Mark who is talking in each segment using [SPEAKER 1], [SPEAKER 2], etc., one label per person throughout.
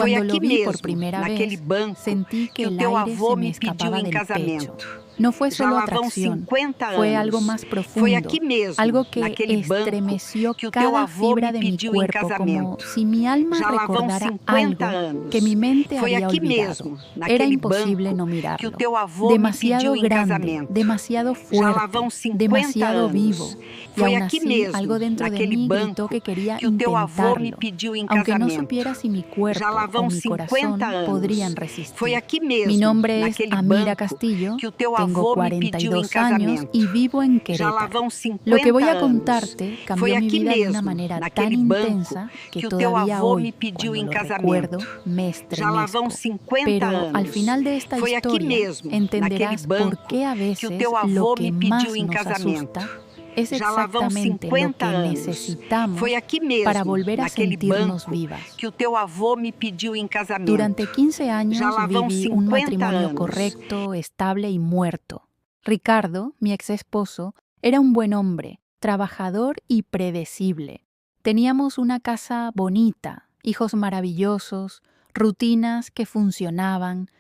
[SPEAKER 1] Foi
[SPEAKER 2] Cuando lo
[SPEAKER 1] aqui
[SPEAKER 2] vi por
[SPEAKER 1] mesmo,
[SPEAKER 2] primera
[SPEAKER 1] naquele
[SPEAKER 2] vez,
[SPEAKER 1] banco,
[SPEAKER 2] sentí
[SPEAKER 1] que
[SPEAKER 2] que
[SPEAKER 1] o
[SPEAKER 2] el
[SPEAKER 1] teu
[SPEAKER 2] aire
[SPEAKER 1] avô
[SPEAKER 2] se me
[SPEAKER 1] me pediu
[SPEAKER 2] escapaba
[SPEAKER 1] em
[SPEAKER 2] del pecho.
[SPEAKER 1] casamento.
[SPEAKER 2] No fue
[SPEAKER 1] Já
[SPEAKER 2] solo
[SPEAKER 1] lá vão
[SPEAKER 2] atracción,
[SPEAKER 1] 50
[SPEAKER 2] fue algo
[SPEAKER 1] anos.
[SPEAKER 2] más
[SPEAKER 1] Foi aqui
[SPEAKER 2] profundo,
[SPEAKER 1] mesmo,
[SPEAKER 2] algo que
[SPEAKER 1] naquele banco,
[SPEAKER 2] estremeció
[SPEAKER 1] que o teu
[SPEAKER 2] cada
[SPEAKER 1] avô
[SPEAKER 2] fibra
[SPEAKER 1] me
[SPEAKER 2] de mi
[SPEAKER 1] pediu em
[SPEAKER 2] cuerpo, como
[SPEAKER 1] casamento.
[SPEAKER 2] si mi alma
[SPEAKER 1] Já lá vão
[SPEAKER 2] recordara
[SPEAKER 1] 50
[SPEAKER 2] algo que mi
[SPEAKER 1] anos.
[SPEAKER 2] mente
[SPEAKER 1] Foi
[SPEAKER 2] había
[SPEAKER 1] aqui
[SPEAKER 2] olvidado.
[SPEAKER 1] mesmo,
[SPEAKER 2] Era
[SPEAKER 1] naquele
[SPEAKER 2] imposible
[SPEAKER 1] banco,
[SPEAKER 2] no
[SPEAKER 1] que o
[SPEAKER 2] mirarlo.
[SPEAKER 1] teu avô me pediu
[SPEAKER 2] Demasiado
[SPEAKER 1] em
[SPEAKER 2] grande,
[SPEAKER 1] casamento.
[SPEAKER 2] demasiado
[SPEAKER 1] Já lá vão
[SPEAKER 2] fuerte,
[SPEAKER 1] 50
[SPEAKER 2] demasiado
[SPEAKER 1] anos.
[SPEAKER 2] vivo. Y
[SPEAKER 1] Foi
[SPEAKER 2] aún
[SPEAKER 1] aqui
[SPEAKER 2] así,
[SPEAKER 1] mesmo,
[SPEAKER 2] algo dentro de
[SPEAKER 1] naquele
[SPEAKER 2] mí gritó
[SPEAKER 1] banco,
[SPEAKER 2] que quería
[SPEAKER 1] que o teu avô me
[SPEAKER 2] intentarlo,
[SPEAKER 1] pediu em
[SPEAKER 2] aunque no
[SPEAKER 1] casamento.
[SPEAKER 2] supiera si mi
[SPEAKER 1] Já lá
[SPEAKER 2] cuerpo o
[SPEAKER 1] vão
[SPEAKER 2] mi
[SPEAKER 1] 50
[SPEAKER 2] corazón podrían
[SPEAKER 1] anos. Foi
[SPEAKER 2] resistir.
[SPEAKER 1] aqui
[SPEAKER 2] Mi
[SPEAKER 1] mesmo,
[SPEAKER 2] nombre es
[SPEAKER 1] naquele
[SPEAKER 2] Amira
[SPEAKER 1] banco,
[SPEAKER 2] Castillo,
[SPEAKER 1] que o teu
[SPEAKER 2] tengo
[SPEAKER 1] avô me pediu em
[SPEAKER 2] 42 años y
[SPEAKER 1] casamento.
[SPEAKER 2] vivo en
[SPEAKER 1] Já lá
[SPEAKER 2] Querétaro.
[SPEAKER 1] vão
[SPEAKER 2] Lo que
[SPEAKER 1] 50
[SPEAKER 2] voy a
[SPEAKER 1] anos.
[SPEAKER 2] contarte
[SPEAKER 1] Foi
[SPEAKER 2] cambió mi
[SPEAKER 1] aqui
[SPEAKER 2] vida de una
[SPEAKER 1] mesmo,
[SPEAKER 2] manera tan
[SPEAKER 1] naquele banco,
[SPEAKER 2] intensa que
[SPEAKER 1] que o teu
[SPEAKER 2] todavía
[SPEAKER 1] avô me
[SPEAKER 2] hoy,
[SPEAKER 1] pediu
[SPEAKER 2] cuando
[SPEAKER 1] em
[SPEAKER 2] lo
[SPEAKER 1] casamento.
[SPEAKER 2] recuerdo, me
[SPEAKER 1] Já lá vão
[SPEAKER 2] estremezco.
[SPEAKER 1] 50
[SPEAKER 2] Pero al
[SPEAKER 1] anos.
[SPEAKER 2] final de esta
[SPEAKER 1] Foi aqui
[SPEAKER 2] historia
[SPEAKER 1] mesmo, naquele
[SPEAKER 2] entenderás por
[SPEAKER 1] banco,
[SPEAKER 2] qué a
[SPEAKER 1] que o
[SPEAKER 2] veces
[SPEAKER 1] teu
[SPEAKER 2] lo
[SPEAKER 1] avô
[SPEAKER 2] que
[SPEAKER 1] me pediu
[SPEAKER 2] más
[SPEAKER 1] em
[SPEAKER 2] nos
[SPEAKER 1] casamento.
[SPEAKER 2] asusta es
[SPEAKER 1] Já lá vão
[SPEAKER 2] exactamente lo
[SPEAKER 1] 50
[SPEAKER 2] que
[SPEAKER 1] anos. Foi
[SPEAKER 2] necesitamos
[SPEAKER 1] aqui
[SPEAKER 2] para
[SPEAKER 1] mesmo,
[SPEAKER 2] volver a
[SPEAKER 1] naquele
[SPEAKER 2] sentirnos
[SPEAKER 1] banco,
[SPEAKER 2] vivas.
[SPEAKER 1] que o teu avô me pediu em
[SPEAKER 2] Durante
[SPEAKER 1] casamento.
[SPEAKER 2] 15
[SPEAKER 1] Já
[SPEAKER 2] años
[SPEAKER 1] lá vão
[SPEAKER 2] viví un
[SPEAKER 1] 50
[SPEAKER 2] matrimonio
[SPEAKER 1] anos.
[SPEAKER 2] correcto, estable y muerto. Ricardo, mi ex esposo, era un buen hombre, trabajador y predecible. Teníamos una casa bonita, hijos maravillosos, rutinas que funcionaban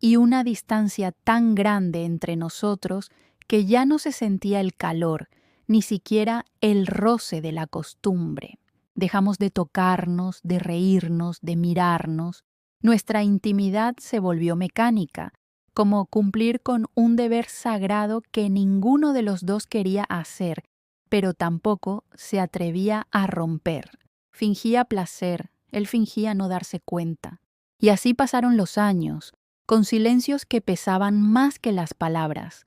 [SPEAKER 2] y una distancia tan grande entre nosotros que ya no se sentía el calor, ni siquiera el roce de la costumbre. Dejamos de tocarnos, de reírnos, de mirarnos. Nuestra intimidad se volvió mecánica, como cumplir con un deber sagrado que ninguno de los dos quería hacer, pero tampoco se atrevía a romper. Fingía placer, él fingía no darse cuenta. Y así pasaron los años, con silencios que pesaban más que las palabras.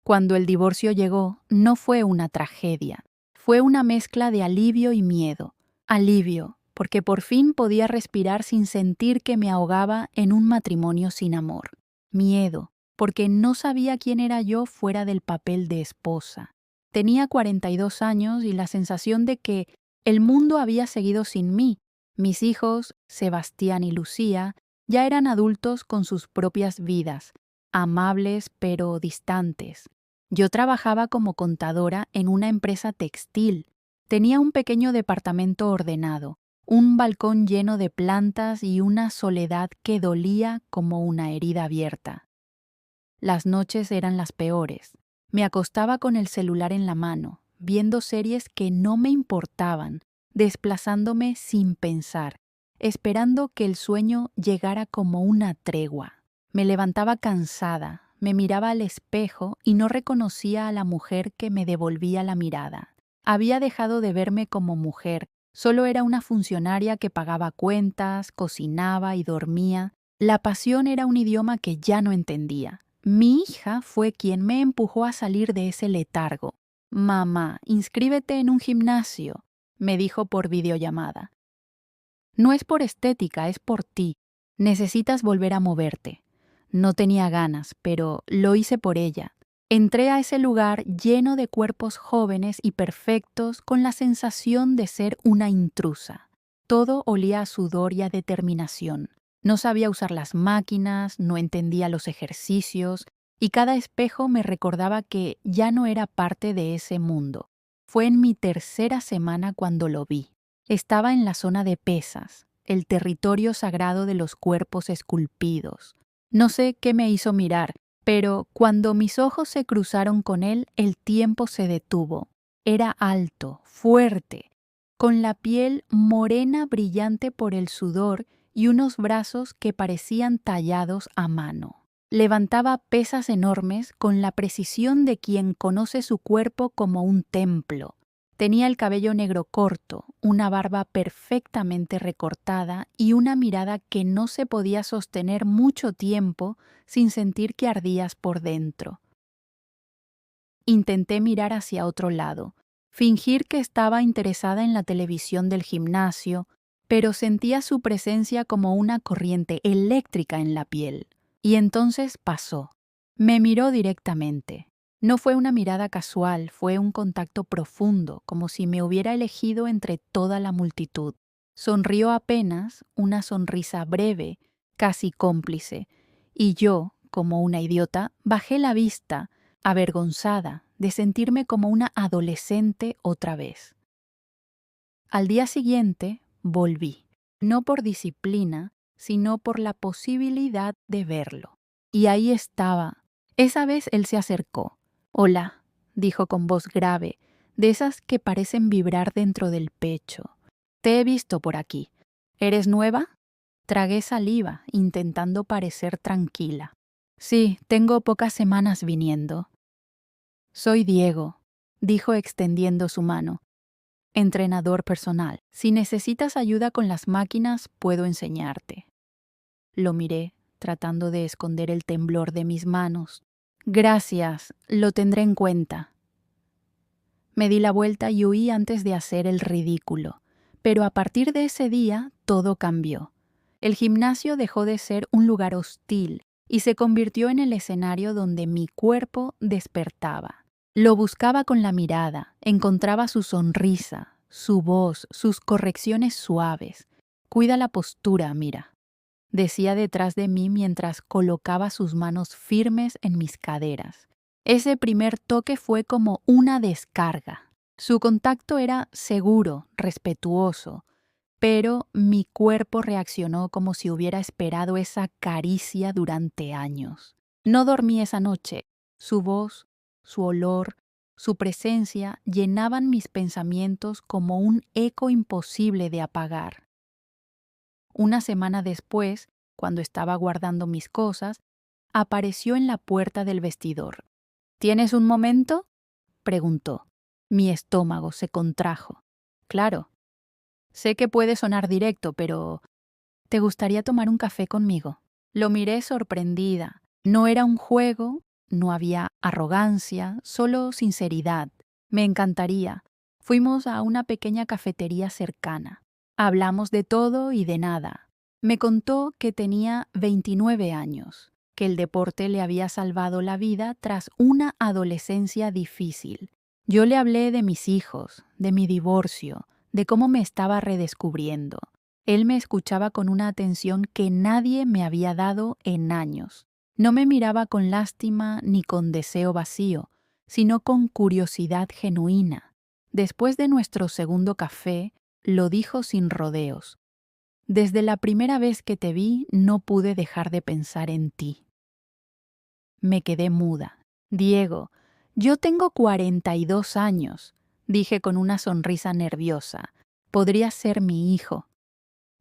[SPEAKER 2] Cuando el divorcio llegó, no fue una tragedia, fue una mezcla de alivio y miedo. Alivio, porque por fin podía respirar sin sentir que me ahogaba en un matrimonio sin amor. Miedo, porque no sabía quién era yo fuera del papel de esposa. Tenía 42 años y la sensación de que el mundo había seguido sin mí. Mis hijos, Sebastián y Lucía, ya eran adultos con sus propias vidas, amables pero distantes. Yo trabajaba como contadora en una empresa textil. Tenía un pequeño departamento ordenado, un balcón lleno de plantas y una soledad que dolía como una herida abierta. Las noches eran las peores. Me acostaba con el celular en la mano, viendo series que no me importaban, desplazándome sin pensar, esperando que el sueño llegara como una tregua. Me levantaba cansada, me miraba al espejo y no reconocía a la mujer que me devolvía la mirada. Había dejado de verme como mujer, solo era una funcionaria que pagaba cuentas, cocinaba y dormía. La pasión era un idioma que ya no entendía. Mi hija fue quien me empujó a salir de ese letargo. «Mamá, inscríbete en un gimnasio», me dijo por videollamada. «No es por estética, es por ti. Necesitas volver a moverte». No tenía ganas, pero lo hice por ella. Entré a ese lugar lleno de cuerpos jóvenes y perfectos con la sensación de ser una intrusa. Todo olía a sudor y a determinación. No sabía usar las máquinas, no entendía los ejercicios, y cada espejo me recordaba que ya no era parte de ese mundo. Fue en mi tercera semana cuando lo vi. Estaba en la zona de pesas, el territorio sagrado de los cuerpos esculpidos. No sé qué me hizo mirar, pero cuando mis ojos se cruzaron con él, el tiempo se detuvo. Era alto, fuerte, con la piel morena brillante por el sudor y unos brazos que parecían tallados a mano. Levantaba pesas enormes con la precisión de quien conoce su cuerpo como un templo. Tenía el cabello negro corto, una barba perfectamente recortada y una mirada que no se podía sostener mucho tiempo sin sentir que ardías por dentro. Intenté mirar hacia otro lado, fingir que estaba interesada en la televisión del gimnasio, pero sentía su presencia como una corriente eléctrica en la piel. Y entonces pasó. Me miró directamente. No fue una mirada casual, fue un contacto profundo, como si me hubiera elegido entre toda la multitud. Sonrió apenas, una sonrisa breve, casi cómplice, y yo, como una idiota, bajé la vista, avergonzada de sentirme como una adolescente otra vez. Al día siguiente, volví, no por disciplina, sino por la posibilidad de verlo. Y ahí estaba. Esa vez él se acercó. «Hola», dijo con voz grave, de esas que parecen vibrar dentro del pecho. «Te he visto por aquí. ¿Eres nueva?» Tragué saliva, intentando parecer tranquila. «Sí, tengo pocas semanas viniendo». «Soy Diego», dijo extendiendo su mano. «Entrenador personal. Si necesitas ayuda con las máquinas, puedo enseñarte». Lo miré, tratando de esconder el temblor de mis manos. «Gracias, lo tendré en cuenta». Me di la vuelta y huí antes de hacer el ridículo. Pero a partir de ese día, todo cambió. El gimnasio dejó de ser un lugar hostil y se convirtió en el escenario donde mi cuerpo despertaba. Lo buscaba con la mirada, encontraba su sonrisa, su voz, sus correcciones suaves. «Cuida la postura, mira», decía detrás de mí mientras colocaba sus manos firmes en mis caderas. Ese primer toque fue como una descarga. Su contacto era seguro, respetuoso, pero mi cuerpo reaccionó como si hubiera esperado esa caricia durante años. No dormí esa noche. Su voz, su olor, su presencia llenaban mis pensamientos como un eco imposible de apagar. Una semana después, cuando estaba guardando mis cosas, apareció en la puerta del vestidor. «¿Tienes un momento?», preguntó. Mi estómago se contrajo. «Claro. Sé que puede sonar directo, pero ¿te gustaría tomar un café conmigo?». Lo miré sorprendida. No era un juego, no había arrogancia, solo sinceridad. «Me encantaría». Fuimos a una pequeña cafetería cercana. Hablamos de todo y de nada. Me contó que tenía 29 años, que el deporte le había salvado la vida tras una adolescencia difícil. Yo le hablé de mis hijos, de mi divorcio, de cómo me estaba redescubriendo. Él me escuchaba con una atención que nadie me había dado en años. No me miraba con lástima ni con deseo vacío, sino con curiosidad genuina. Después de nuestro segundo café, lo dijo sin rodeos. «Desde la primera vez que te vi, no pude dejar de pensar en ti». Me quedé muda. «Diego, yo tengo 42 años», dije con una sonrisa nerviosa. «Podrías ser mi hijo».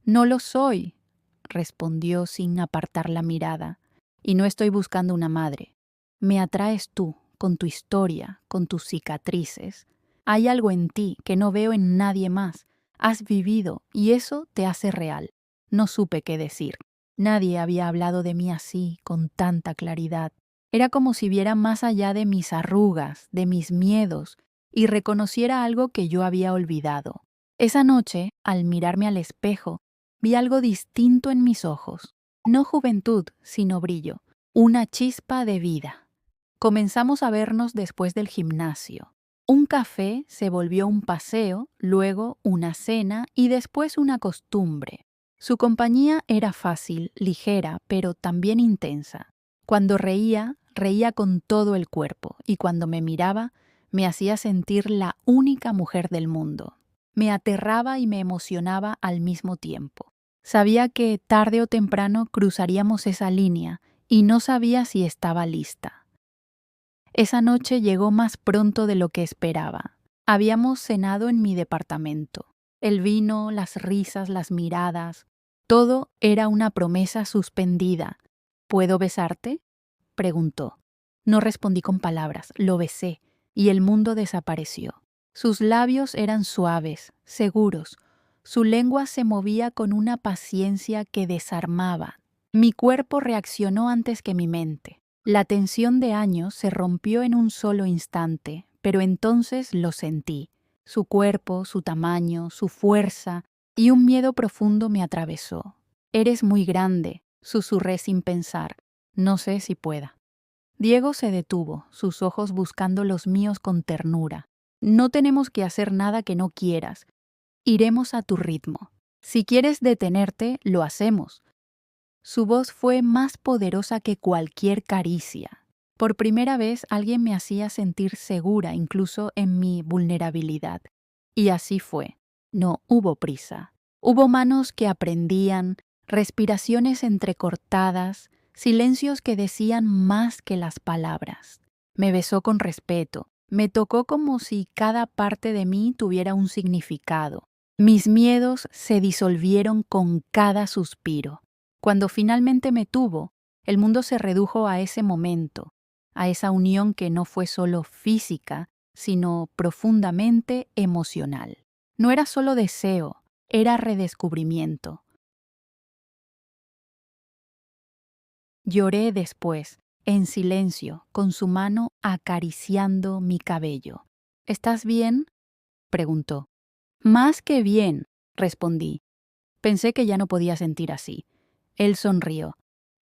[SPEAKER 2] «No lo soy», respondió sin apartar la mirada. «Y no estoy buscando una madre. Me atraes tú, con tu historia, con tus cicatrices. Hay algo en ti que no veo en nadie más. Has vivido y eso te hace real». No supe qué decir. Nadie había hablado de mí así, con tanta claridad. Era como si viera más allá de mis arrugas, de mis miedos, y reconociera algo que yo había olvidado. Esa noche, al mirarme al espejo, vi algo distinto en mis ojos. No juventud, sino brillo. Una chispa de vida. Comenzamos a vernos después del gimnasio. Un café se volvió un paseo, luego una cena y después una costumbre. Su compañía era fácil, ligera, pero también intensa. Cuando reía, reía con todo el cuerpo, y cuando me miraba, me hacía sentir la única mujer del mundo. Me aterraba y me emocionaba al mismo tiempo. Sabía que tarde o temprano cruzaríamos esa línea, y no sabía si estaba lista. Esa noche llegó más pronto de lo que esperaba. Habíamos cenado en mi departamento. El vino, las risas, las miradas, todo era una promesa suspendida. «¿Puedo besarte?», preguntó. No respondí con palabras, lo besé, y el mundo desapareció. Sus labios eran suaves, seguros. Su lengua se movía con una paciencia que desarmaba. Mi cuerpo reaccionó antes que mi mente. La tensión de años se rompió en un solo instante, pero entonces lo sentí. Su cuerpo, su tamaño, su fuerza, y un miedo profundo me atravesó. «Eres muy grande», susurré sin pensar. «No sé si pueda». Diego se detuvo, sus ojos buscando los míos con ternura. «No tenemos que hacer nada que no quieras. Iremos a tu ritmo. Si quieres detenerte, lo hacemos». Su voz fue más poderosa que cualquier caricia. Por primera vez alguien me hacía sentir segura incluso en mi vulnerabilidad. Y así fue. No hubo prisa. Hubo manos que aprendían, respiraciones entrecortadas, silencios que decían más que las palabras. Me besó con respeto, me tocó como si cada parte de mí tuviera un significado. Mis miedos se disolvieron con cada suspiro. Cuando finalmente me tuvo, el mundo se redujo a ese momento, a esa unión que no fue solo física, sino profundamente emocional. No era solo deseo, era redescubrimiento. Lloré después, en silencio, con su mano acariciando mi cabello. ¿Estás bien?, preguntó. Más que bien, respondí. Pensé que ya no podía sentir así. Él sonrió.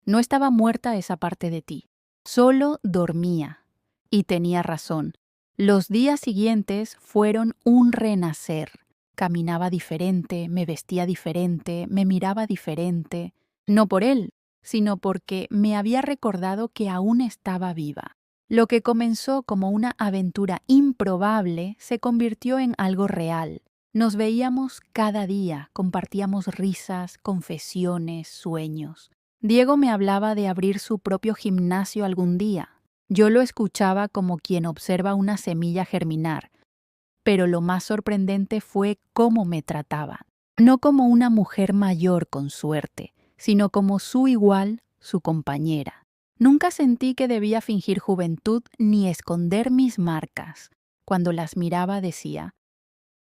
[SPEAKER 2] No estaba muerta esa parte de ti, solo dormía. Y tenía razón. Los días siguientes fueron un renacer. Caminaba diferente, me vestía diferente, me miraba diferente. No por él, sino porque me había recordado que aún estaba viva. Lo que comenzó como una aventura improbable se convirtió en algo real. Nos veíamos cada día, compartíamos risas, confesiones, sueños. Diego me hablaba de abrir su propio gimnasio algún día. Yo lo escuchaba como quien observa una semilla germinar, pero lo más sorprendente fue cómo me trataba. No como una mujer mayor con suerte, sino como su igual, su compañera. Nunca sentí que debía fingir juventud ni esconder mis marcas. Cuando las miraba decía: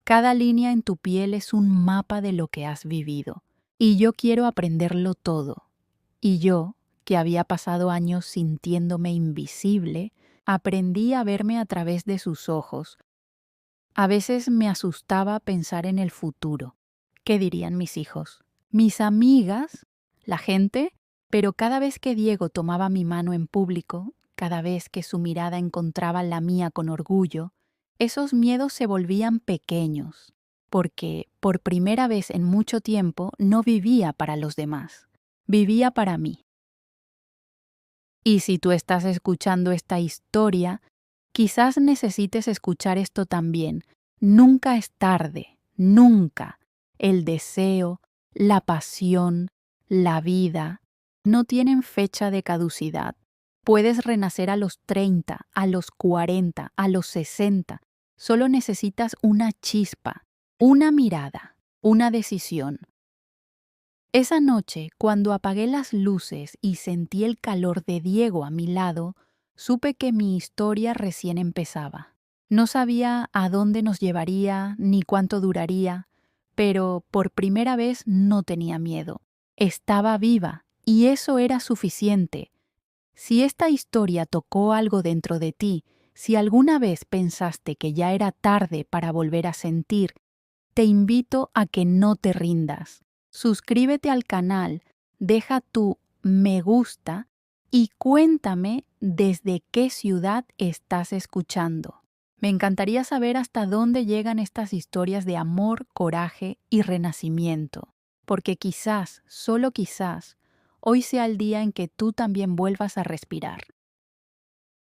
[SPEAKER 2] cada línea en tu piel es un mapa de lo que has vivido, y yo quiero aprenderlo todo. Y yo, que había pasado años sintiéndome invisible, aprendí a verme a través de sus ojos. A veces me asustaba pensar en el futuro. ¿Qué dirían mis hijos? Mis amigas, la gente, pero cada vez que Diego tomaba mi mano en público, cada vez que su mirada encontraba la mía con orgullo, esos miedos se volvían pequeños, porque por primera vez en mucho tiempo no vivía para los demás, vivía para mí. Y si tú estás escuchando esta historia, quizás necesites escuchar esto también. Nunca es tarde, nunca. El deseo, la pasión, la vida no tienen fecha de caducidad. Puedes renacer a los 30, a los 40, a los 60. Solo necesitas una chispa, una mirada, una decisión. Esa noche, cuando apagué las luces y sentí el calor de Diego a mi lado, supe que mi historia recién empezaba. No sabía a dónde nos llevaría ni cuánto duraría, pero por primera vez no tenía miedo. Estaba viva y eso era suficiente. Si esta historia tocó algo dentro de ti, si alguna vez pensaste que ya era tarde para volver a sentir, te invito a que no te rindas. Suscríbete al canal, deja tu me gusta y cuéntame desde qué ciudad estás escuchando. Me encantaría saber hasta dónde llegan estas historias de amor, coraje y renacimiento, porque quizás, solo quizás, hoy sea el día en que tú también vuelvas a respirar.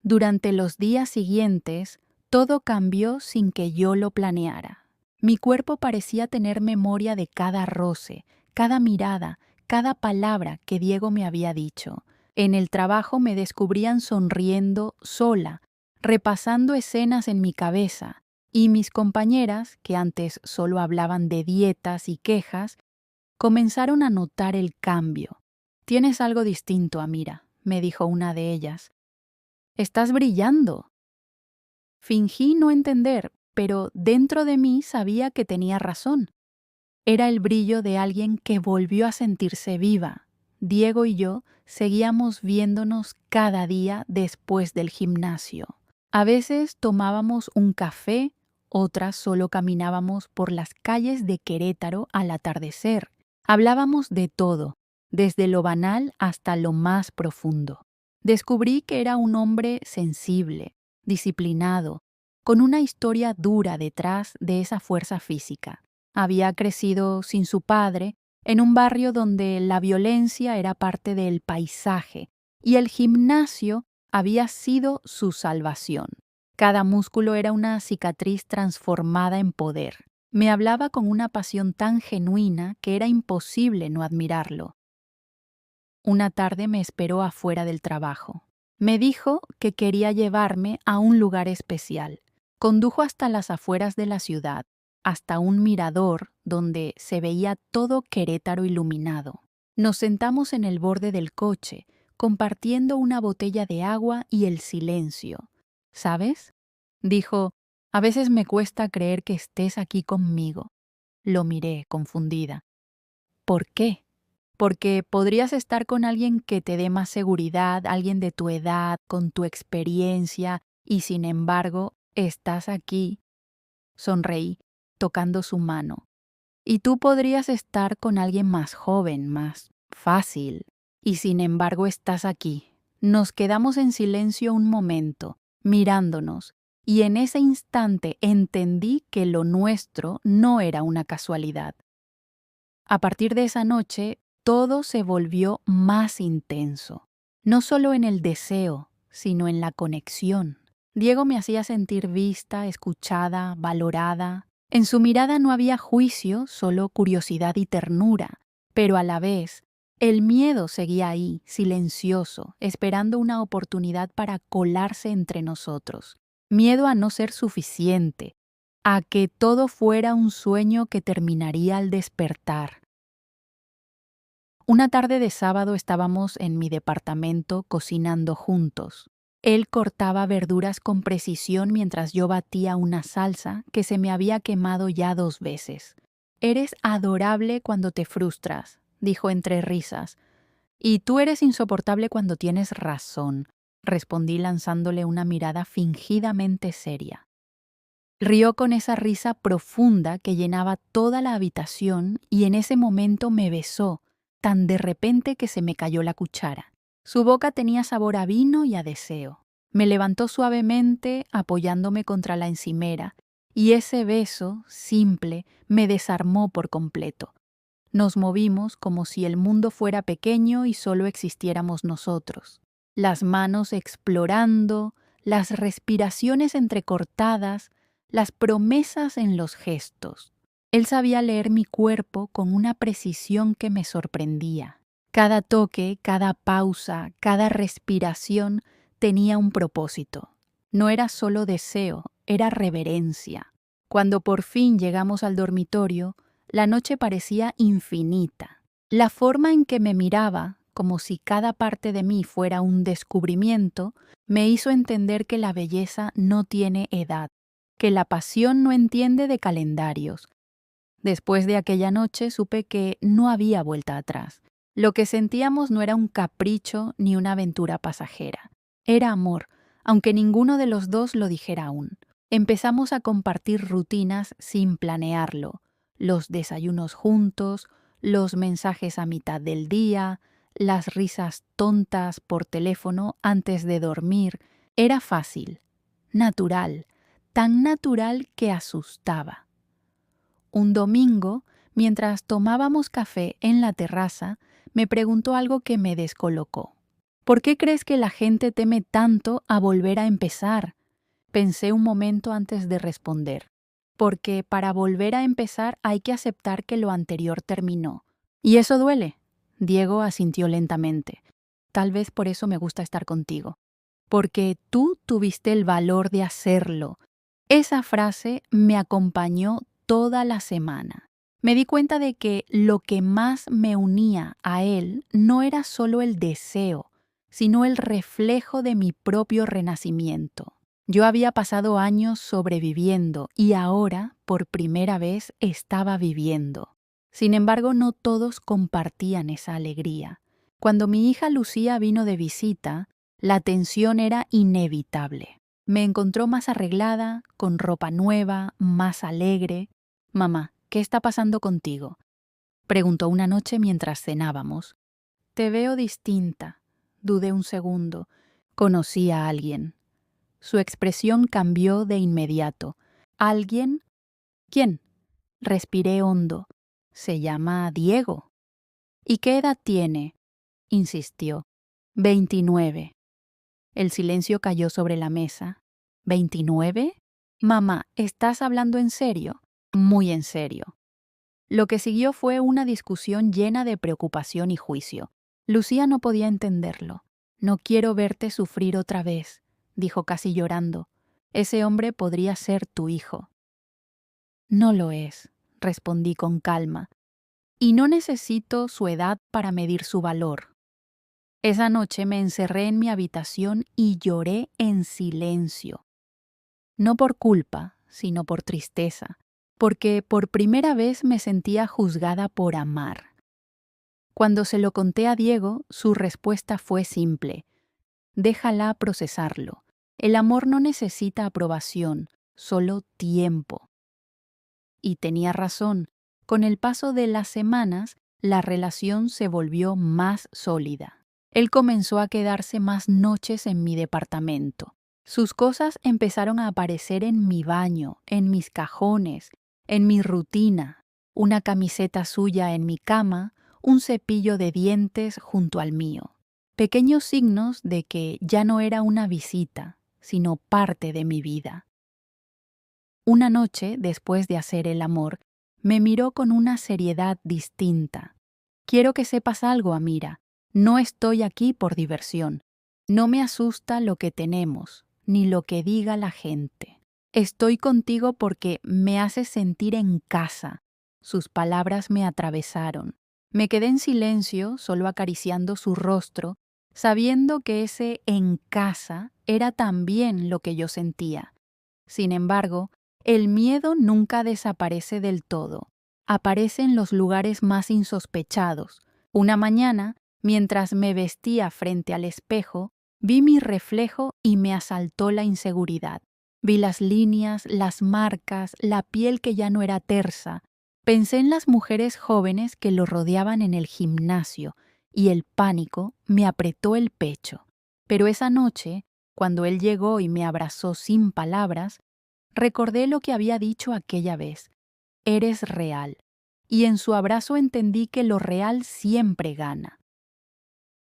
[SPEAKER 2] Durante los días siguientes, todo cambió sin que yo lo planeara. Mi cuerpo parecía tener memoria de cada roce, cada mirada, cada palabra que Diego me había dicho. En el trabajo me descubrían sonriendo sola, repasando escenas en mi cabeza, y mis compañeras, que antes solo hablaban de dietas y quejas, comenzaron a notar el cambio. «Tienes algo distinto, Amira», me dijo una de ellas. «Estás brillando». Fingí no entender, pero dentro de mí sabía que tenía razón. Era el brillo de alguien que volvió a sentirse viva. Diego y yo seguíamos viéndonos cada día después del gimnasio. A veces tomábamos un café, otras solo caminábamos por las calles de Querétaro al atardecer. Hablábamos de todo, desde lo banal hasta lo más profundo. Descubrí que era un hombre sensible, disciplinado, con una historia dura detrás de esa fuerza física. Había crecido sin su padre, en un barrio donde la violencia era parte del paisaje y el gimnasio había sido su salvación. Cada músculo era una cicatriz transformada en poder. Me hablaba con una pasión tan genuina que era imposible no admirarlo. Una tarde me esperó afuera del trabajo. Me dijo que quería llevarme a un lugar especial. Condujo hasta las afueras de la ciudad, hasta un mirador donde se veía todo Querétaro iluminado. Nos sentamos en el borde del coche, compartiendo una botella de agua y el silencio. ¿Sabes? Dijo, a veces me cuesta creer que estés aquí conmigo. Lo miré, confundida. ¿Por qué? Porque podrías estar con alguien que te dé más seguridad, alguien de tu edad, con tu experiencia, y sin embargo, estás aquí. Sonreí, tocando su mano. Y tú podrías estar con alguien más joven, más fácil, y sin embargo estás aquí. Nos quedamos en silencio un momento, mirándonos, y en ese instante entendí que lo nuestro no era una casualidad. A partir de esa noche, todo se volvió más intenso, no solo en el deseo, sino en la conexión. Diego me hacía sentir vista, escuchada, valorada. En su mirada no había juicio, solo curiosidad y ternura, pero a la vez, el miedo seguía ahí, silencioso, esperando una oportunidad para colarse entre nosotros. Miedo a no ser suficiente, a que todo fuera un sueño que terminaría al despertar. Una tarde de sábado estábamos en mi departamento cocinando juntos. Él cortaba verduras con precisión mientras yo batía una salsa que se me había quemado ya 2 veces. Eres adorable cuando te frustras, dijo entre risas. Y tú eres insoportable cuando tienes razón, respondí lanzándole una mirada fingidamente seria. Rió con esa risa profunda que llenaba toda la habitación y en ese momento me besó, tan de repente que se me cayó la cuchara. Su boca tenía sabor a vino y a deseo. Me levantó suavemente, apoyándome contra la encimera, y ese beso, simple, me desarmó por completo. Nos movimos como si el mundo fuera pequeño y solo existiéramos nosotros. Las manos explorando, las respiraciones entrecortadas, las promesas en los gestos. Él sabía leer mi cuerpo con una precisión que me sorprendía. Cada toque, cada pausa, cada respiración tenía un propósito. No era solo deseo, era reverencia. Cuando por fin llegamos al dormitorio, la noche parecía infinita. La forma en que me miraba, como si cada parte de mí fuera un descubrimiento, me hizo entender que la belleza no tiene edad, que la pasión no entiende de calendarios. Después de aquella noche supe que no había vuelta atrás. Lo que sentíamos no era un capricho ni una aventura pasajera. Era amor, aunque ninguno de los dos lo dijera aún. Empezamos a compartir rutinas sin planearlo. Los desayunos juntos, los mensajes a mitad del día, las risas tontas por teléfono antes de dormir. Era fácil, natural, tan natural que asustaba. Un domingo, mientras tomábamos café en la terraza, me preguntó algo que me descolocó. ¿Por qué crees que la gente teme tanto a volver a empezar? Pensé un momento antes de responder. Porque para volver a empezar hay que aceptar que lo anterior terminó. ¿Y eso duele? Diego asintió lentamente. Tal vez por eso me gusta estar contigo. Porque tú tuviste el valor de hacerlo. Esa frase me acompañó toda la semana. Me di cuenta de que lo que más me unía a él no era solo el deseo, sino el reflejo de mi propio renacimiento. Yo había pasado años sobreviviendo y ahora, por primera vez, estaba viviendo. Sin embargo, no todos compartían esa alegría. Cuando mi hija Lucía vino de visita, la tensión era inevitable. Me encontró más arreglada, con ropa nueva, más alegre. «Mamá, ¿qué está pasando contigo?», preguntó una noche mientras cenábamos. «Te veo distinta», dudé un segundo. Conocí a alguien. Su expresión cambió de inmediato. ¿Alguien? ¿Quién? Respiré hondo. Se llama Diego. ¿Y qué edad tiene?, insistió. 29. El silencio cayó sobre la mesa. ¿29? Mamá, ¿estás hablando en serio? muy en serio. Lo que siguió fue una discusión llena de preocupación y juicio. Lucía no podía entenderlo. No quiero verte sufrir otra vez, dijo casi llorando. Ese hombre podría ser tu hijo. No lo es, respondí con calma, y no necesito su edad para medir su valor. Esa noche me encerré en mi habitación y lloré en silencio. No por culpa, sino por tristeza, porque por primera vez me sentía juzgada por amar. Cuando se lo conté a Diego, su respuesta fue simple: déjala procesarlo. El amor no necesita aprobación, solo tiempo. Y tenía razón. Con el paso de las semanas, la relación se volvió más sólida. Él comenzó a quedarse más noches en mi departamento. Sus cosas empezaron a aparecer en mi baño, en mis cajones, en mi rutina. Una camiseta suya en mi cama, un cepillo de dientes junto al mío. Pequeños signos de que ya no era una visita, sino parte de mi vida. Una noche, después de hacer el amor, me miró con una seriedad distinta. Quiero que sepas algo, Amira. No estoy aquí por diversión. No me asusta lo que tenemos, ni lo que diga la gente. Estoy contigo porque me haces sentir en casa. Sus palabras me atravesaron. Me quedé en silencio, solo acariciando su rostro, sabiendo que ese en casa era también lo que yo sentía. Sin embargo, el miedo nunca desaparece del todo. Aparece en los lugares más insospechados. Una mañana, mientras me vestía frente al espejo, vi mi reflejo y me asaltó la inseguridad. Vi las líneas, las marcas, la piel que ya no era tersa. Pensé en las mujeres jóvenes que lo rodeaban en el gimnasio y el pánico me apretó el pecho. Pero esa noche, cuando él llegó y me abrazó sin palabras, recordé lo que había dicho aquella vez: eres real. Y en su abrazo entendí que lo real siempre gana.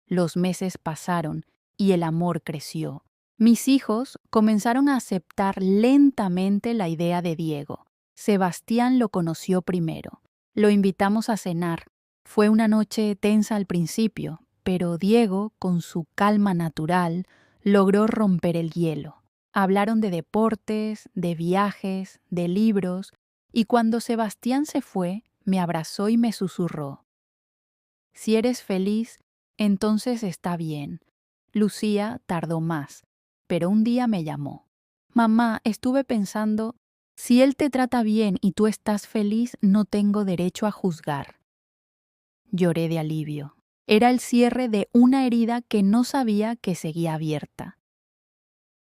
[SPEAKER 2] Los meses pasaron y el amor creció. Mis hijos comenzaron a aceptar lentamente la idea de Diego. Sebastián lo conoció primero. Lo invitamos a cenar. Fue una noche tensa al principio, pero Diego, con su calma natural, logró romper el hielo. Hablaron de deportes, de viajes, de libros, y cuando Sebastián se fue, me abrazó y me susurró: si eres feliz, entonces está bien. Lucía tardó más, pero un día me llamó. Mamá, estuve pensando, si él te trata bien y tú estás feliz, no tengo derecho a juzgar. Lloré de alivio. Era el cierre de una herida que no sabía que seguía abierta.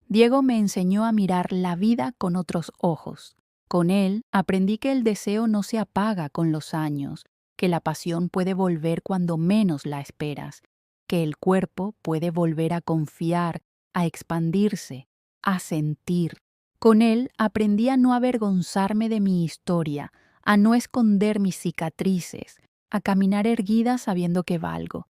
[SPEAKER 2] Diego me enseñó a mirar la vida con otros ojos. Con él aprendí que el deseo no se apaga con los años, que la pasión puede volver cuando menos la esperas, que el cuerpo puede volver a confiar, a expandirse, a sentir. Con él aprendí a no avergonzarme de mi historia, a no esconder mis cicatrices, a caminar erguida sabiendo que valgo.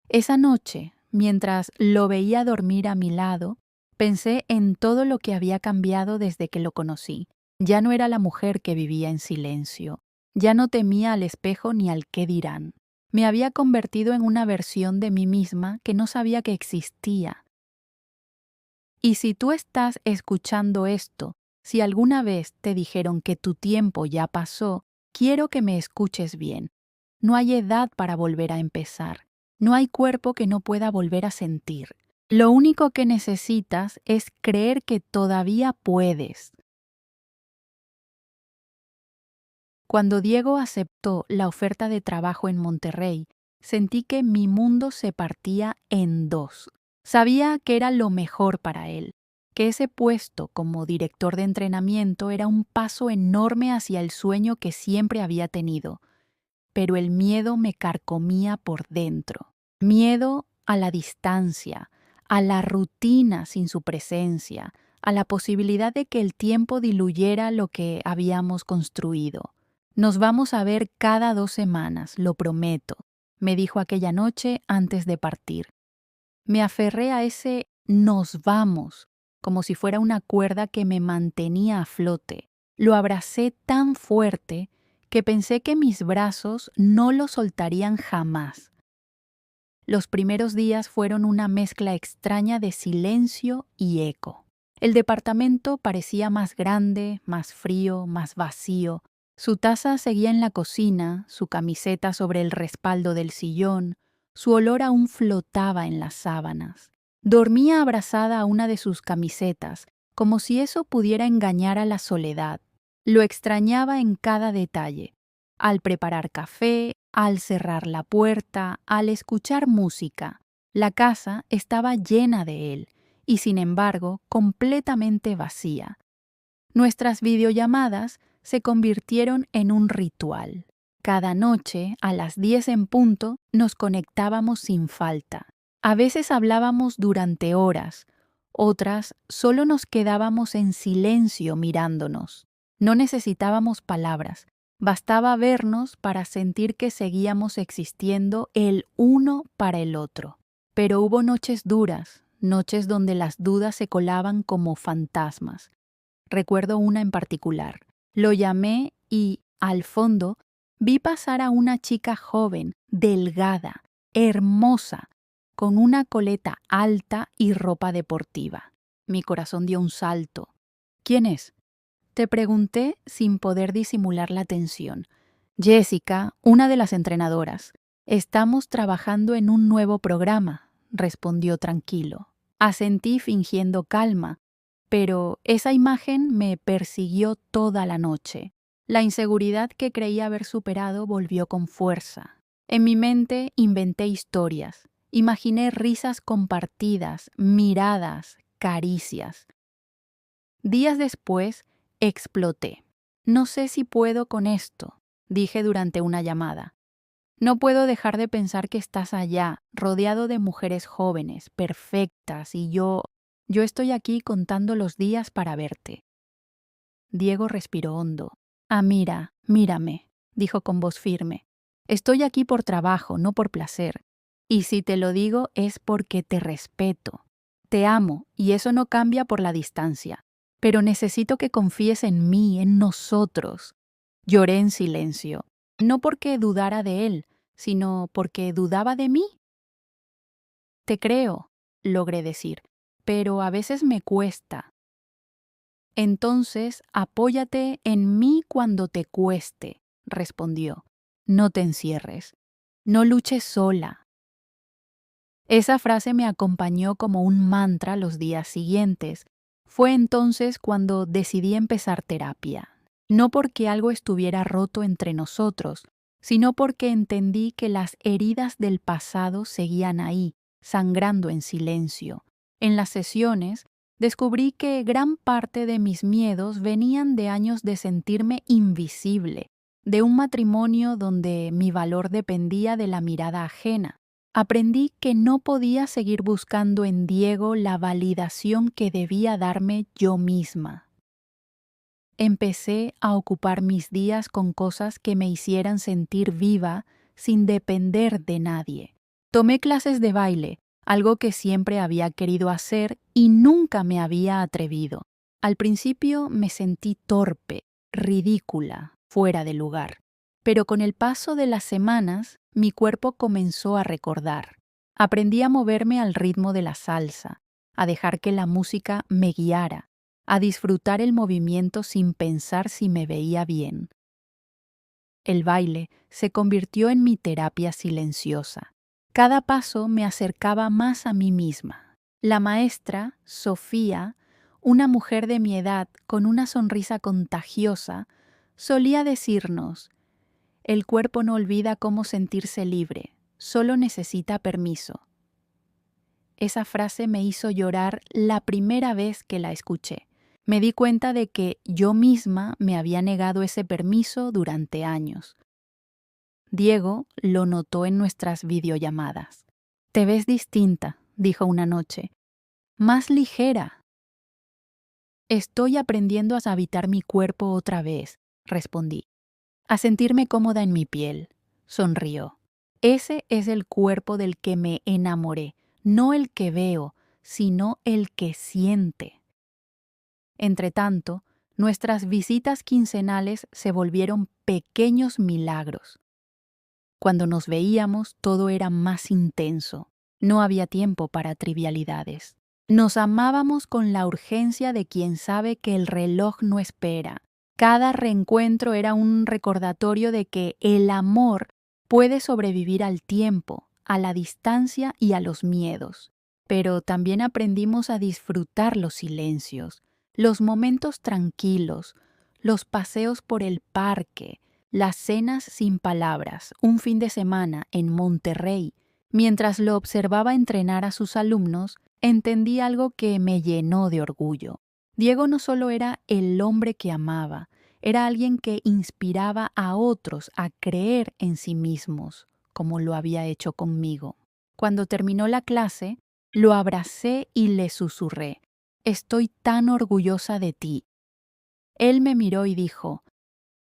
[SPEAKER 2] Esa noche, mientras lo veía dormir a mi lado, pensé en todo lo que había cambiado desde que lo conocí. Ya no era la mujer que vivía en silencio. Ya no temía al espejo ni al qué dirán. Me había convertido en una versión de mí misma que no sabía que existía. Y si tú estás escuchando esto, si alguna vez te dijeron que tu tiempo ya pasó, quiero que me escuches bien. No hay edad para volver a empezar. No hay cuerpo que no pueda volver a sentir. Lo único que necesitas es creer que todavía puedes. Cuando Diego aceptó la oferta de trabajo en Monterrey, sentí que mi mundo se partía en dos. Sabía que era lo mejor para él, que ese puesto como director de entrenamiento era un paso enorme hacia el sueño que siempre había tenido. Pero el miedo me carcomía por dentro. Miedo a la distancia, a la rutina sin su presencia, a la posibilidad de que el tiempo diluyera lo que habíamos construido. Nos vamos a ver cada 2 semanas, lo prometo, me dijo aquella noche antes de partir. Me aferré a ese nos vamos, como si fuera una cuerda que me mantenía a flote. Lo abracé tan fuerte que pensé que mis brazos no lo soltarían jamás. Los primeros días fueron una mezcla extraña de silencio y eco. El departamento parecía más grande, más frío, más vacío. Su taza seguía en la cocina, su camiseta sobre el respaldo del sillón, su olor aún flotaba en las sábanas. Dormía abrazada a una de sus camisetas, como si eso pudiera engañar a la soledad. Lo extrañaba en cada detalle. Al preparar café, al cerrar la puerta, al escuchar música. La casa estaba llena de él y, sin embargo, completamente vacía. Nuestras videollamadas se convirtieron en un ritual. Cada noche, a las 10 en punto, nos conectábamos sin falta. A veces hablábamos durante horas, otras solo nos quedábamos en silencio mirándonos. No necesitábamos palabras, bastaba vernos para sentir que seguíamos existiendo el uno para el otro. Pero hubo noches duras, noches donde las dudas se colaban como fantasmas. Recuerdo una en particular. Lo llamé y, al fondo, vi pasar a una chica joven, delgada, hermosa, con una coleta alta y ropa deportiva. Mi corazón dio un salto. ¿Quién es? Te pregunté sin poder disimular la tensión. Jessica, una de las entrenadoras. Estamos trabajando en un nuevo programa, respondió tranquilo. Asentí fingiendo calma, pero esa imagen me persiguió toda la noche. La inseguridad que creía haber superado volvió con fuerza. En mi mente inventé historias. Imaginé risas compartidas, miradas, caricias. Días después, exploté. No sé si puedo con esto, dije durante una llamada. No puedo dejar de pensar que estás allá, rodeado de mujeres jóvenes, perfectas, y yo estoy aquí contando los días para verte. Diego respiró hondo. Ah, mírame, dijo con voz firme. Estoy aquí por trabajo, no por placer. Y si te lo digo es porque te respeto. Te amo, y eso no cambia por la distancia. Pero necesito que confíes en mí, en nosotros. Lloré en silencio, no porque dudara de él, sino porque dudaba de mí. Te creo, logré decir, pero a veces me cuesta. Entonces, apóyate en mí cuando te cueste, respondió. No te encierres. No luches sola. Esa frase me acompañó como un mantra los días siguientes. Fue entonces cuando decidí empezar terapia. No porque algo estuviera roto entre nosotros, sino porque entendí que las heridas del pasado seguían ahí, sangrando en silencio. En las sesiones, descubrí que gran parte de mis miedos venían de años de sentirme invisible, de un matrimonio donde mi valor dependía de la mirada ajena. Aprendí que no podía seguir buscando en Diego la validación que debía darme yo misma. Empecé a ocupar mis días con cosas que me hicieran sentir viva sin depender de nadie. Tomé clases de baile, algo que siempre había querido hacer y nunca me había atrevido. Al principio me sentí torpe, ridícula, fuera de lugar. Pero con el paso de las semanas, mi cuerpo comenzó a recordar. Aprendí a moverme al ritmo de la salsa, a dejar que la música me guiara, a disfrutar el movimiento sin pensar si me veía bien. El baile se convirtió en mi terapia silenciosa. Cada paso me acercaba más a mí misma. La maestra, Sofía, una mujer de mi edad con una sonrisa contagiosa, solía decirnos: el cuerpo no olvida cómo sentirse libre, solo necesita permiso. Esa frase me hizo llorar la primera vez que la escuché. Me di cuenta de que yo misma me había negado ese permiso durante años. Diego lo notó en nuestras videollamadas. Te ves distinta, dijo una noche. Más ligera. Estoy aprendiendo a habitar mi cuerpo otra vez, respondí. A sentirme cómoda en mi piel. Sonrió. Ese es el cuerpo del que me enamoré, no el que veo, sino el que siente. Entretanto, Nuestras visitas quincenales se volvieron pequeños milagros. Cuando nos veíamos, todo era más intenso. No había tiempo para trivialidades. Nos amábamos con la urgencia de quien sabe que el reloj no espera. Cada reencuentro era un recordatorio de que el amor puede sobrevivir al tiempo, a la distancia y a los miedos. Pero también aprendimos a disfrutar los silencios, los momentos tranquilos, los paseos por el parque, las cenas sin palabras, un fin de semana en Monterrey. Mientras lo observaba entrenar a sus alumnos, entendí algo que me llenó de orgullo. Diego no solo era el hombre que amaba, era alguien que inspiraba a otros a creer en sí mismos, como lo había hecho conmigo. Cuando terminó la clase, lo abracé y le susurré: «Estoy tan orgullosa de ti». Él me miró y dijo: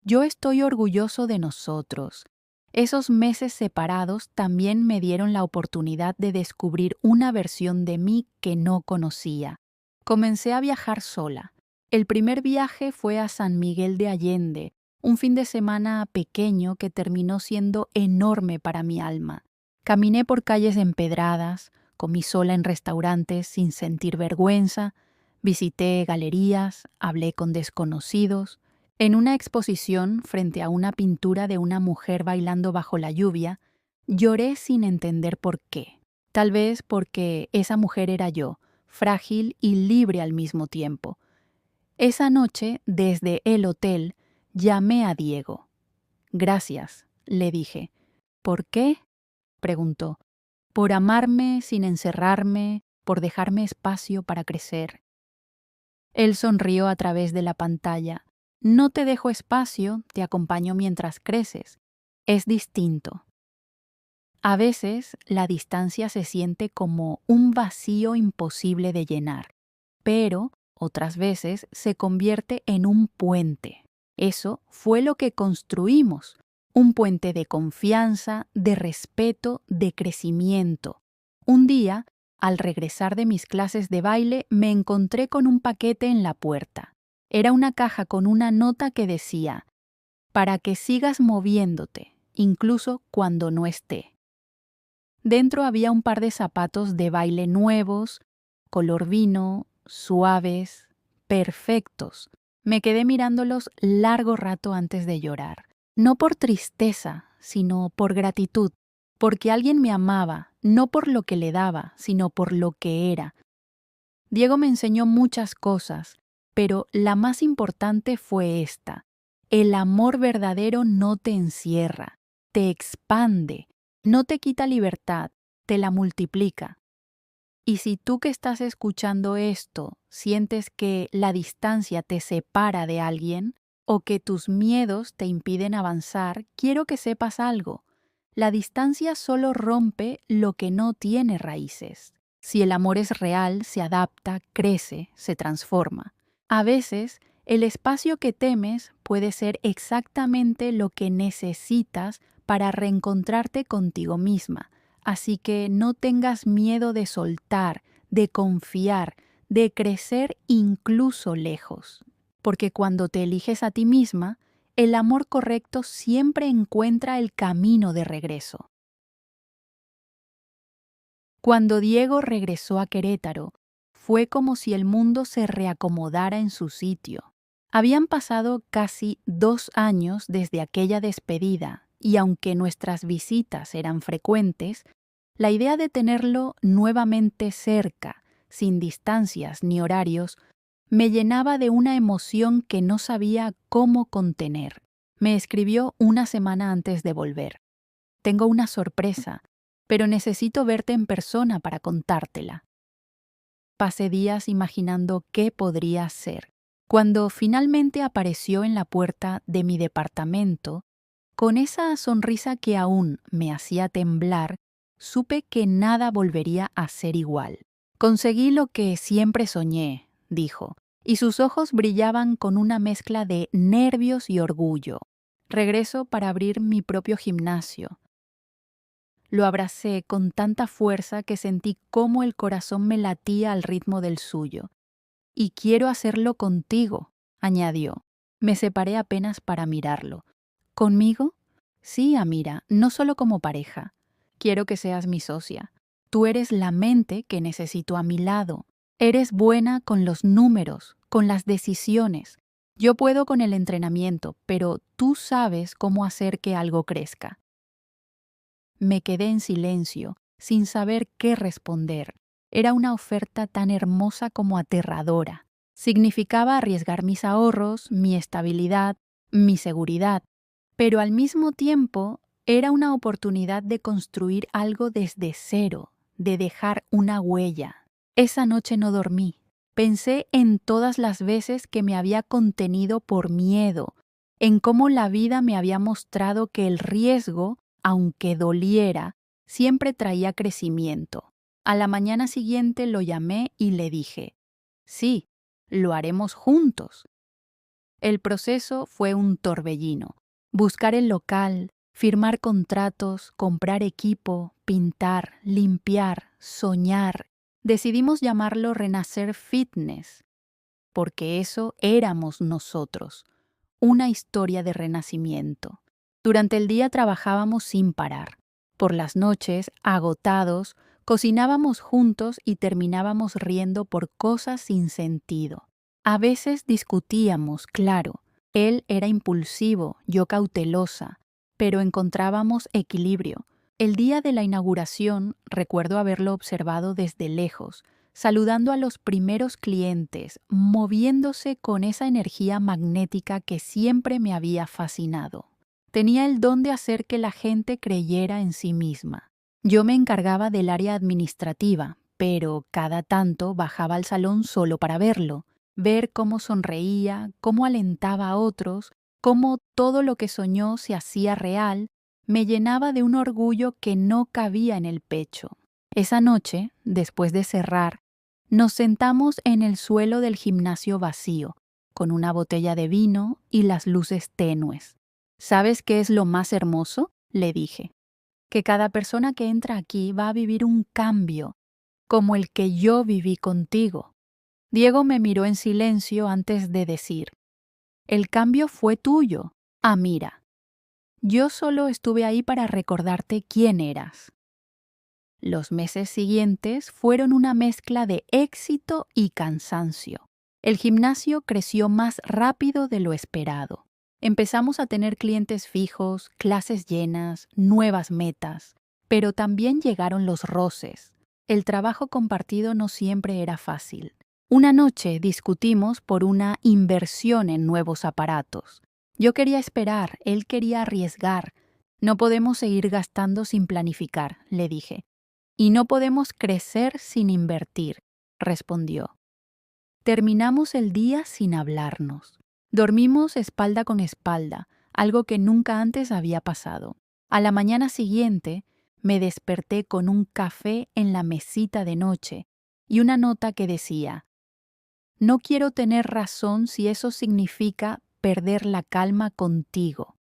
[SPEAKER 2] «Yo estoy orgulloso de nosotros». Esos meses separados también me dieron la oportunidad de descubrir una versión de mí que no conocía. Comencé a viajar sola. El primer viaje fue a San Miguel de Allende, un fin de semana pequeño que terminó siendo enorme para mi alma. Caminé por calles empedradas, comí sola en restaurantes sin sentir vergüenza, visité galerías, hablé con desconocidos. En una exposición, frente a una pintura de una mujer bailando bajo la lluvia, lloré sin entender por qué. Tal vez porque esa mujer era yo, frágil y libre al mismo tiempo. Esa noche, desde el hotel, llamé a Diego. «Gracias», le dije. «¿Por qué?», preguntó. «Por amarme sin encerrarme, por dejarme espacio para crecer». Él sonrió a través de la pantalla. «No te dejo espacio, te acompaño mientras creces. Es distinto». A veces la distancia se siente como un vacío imposible de llenar, pero otras veces se convierte en un puente. Eso fue lo que construimos, un puente de confianza, de respeto, de crecimiento. Un día, al regresar de mis clases de baile, me encontré con un paquete en la puerta. Era una caja con una nota que decía: «Para que sigas moviéndote, incluso cuando no esté». Dentro había un par de zapatos de baile nuevos, color vino, suaves, perfectos. Me quedé mirándolos largo rato antes de llorar. No por tristeza, sino por gratitud, porque alguien me amaba, no por lo que le daba, sino por lo que era. Diego me enseñó muchas cosas, pero la más importante fue esta: el amor verdadero no te encierra, te expande, no te quita libertad, te la multiplica. Y si tú que estás escuchando esto sientes que la distancia te separa de alguien o que tus miedos te impiden avanzar, quiero que sepas algo. La distancia solo rompe lo que no tiene raíces. Si el amor es real, se adapta, crece, se transforma. A veces, el espacio que temes puede ser exactamente lo que necesitas para reencontrarte contigo misma. Así que no tengas miedo de soltar, de confiar, de crecer incluso lejos. Porque cuando te eliges a ti misma, el amor correcto siempre encuentra el camino de regreso. Cuando Diego regresó a Querétaro, fue como si el mundo se reacomodara en su sitio. Habían pasado casi 2 años desde aquella despedida, y aunque nuestras visitas eran frecuentes, la idea de tenerlo nuevamente cerca, sin distancias ni horarios, me llenaba de una emoción que no sabía cómo contener. Me escribió una semana antes de volver: «Tengo una sorpresa, pero necesito verte en persona para contártela». Pasé días imaginando qué podría ser. Cuando finalmente apareció en la puerta de mi departamento, con esa sonrisa que aún me hacía temblar, supe que nada volvería a ser igual. «Conseguí lo que siempre soñé», dijo, y sus ojos brillaban con una mezcla de nervios y orgullo. «Regreso para abrir mi propio gimnasio». Lo abracé con tanta fuerza que sentí cómo el corazón me latía al ritmo del suyo. «Y quiero hacerlo contigo», añadió. Me separé apenas para mirarlo. ¿Conmigo? Sí, Amira, no solo como pareja. Quiero que seas mi socia. Tú eres la mente que necesito a mi lado. Eres buena con los números, con las decisiones. Yo puedo con el entrenamiento, pero tú sabes cómo hacer que algo crezca. Me quedé en silencio, sin saber qué responder. Era una oferta tan hermosa como aterradora. Significaba arriesgar mis ahorros, mi estabilidad, mi seguridad, pero al mismo tiempo era una oportunidad de construir algo desde cero, de dejar una huella. Esa noche no dormí. Pensé en todas las veces que me había contenido por miedo, en cómo la vida me había mostrado que el riesgo, aunque doliera, siempre traía crecimiento. A la mañana siguiente lo llamé y le dije, sí, lo haremos juntos. El proceso fue un torbellino. Buscar el local, firmar contratos, comprar equipo, pintar, limpiar, soñar. Decidimos llamarlo Renacer Fitness, porque eso éramos nosotros, una historia de renacimiento. Durante el día trabajábamos sin parar. Por las noches, agotados, cocinábamos juntos y terminábamos riendo por cosas sin sentido. A veces discutíamos, claro. Él era impulsivo, yo cautelosa, pero encontrábamos equilibrio. El día de la inauguración recuerdo haberlo observado desde lejos, saludando a los primeros clientes, moviéndose con esa energía magnética que siempre me había fascinado. Tenía el don de hacer que la gente creyera en sí misma. Yo me encargaba del área administrativa, pero cada tanto bajaba al salón solo para verlo, ver cómo sonreía, cómo alentaba a otros, cómo todo lo que soñó se hacía real, me llenaba de un orgullo que no cabía en el pecho. Esa noche, después de cerrar, nos sentamos en el suelo del gimnasio vacío, con una botella de vino y las luces tenues. ¿Sabes qué es lo más hermoso?, le dije. Que cada persona que entra aquí va a vivir un cambio, como el que yo viví contigo. Diego me miró en silencio antes de decir, el cambio fue tuyo, Amira. Yo solo estuve ahí para recordarte quién eras. Los meses siguientes fueron una mezcla de éxito y cansancio. El gimnasio creció más rápido de lo esperado. Empezamos a tener clientes fijos, clases llenas, nuevas metas, pero también llegaron los roces. El trabajo compartido no siempre era fácil. Una noche discutimos por una inversión en nuevos aparatos. Yo quería esperar, él quería arriesgar. No podemos seguir gastando sin planificar, le dije. Y no podemos crecer sin invertir, respondió. Terminamos el día sin hablarnos. Dormimos espalda con espalda, algo que nunca antes había pasado. A la mañana siguiente, me desperté con un café en la mesita de noche y una nota que decía, no quiero tener razón si eso significa perder la calma contigo.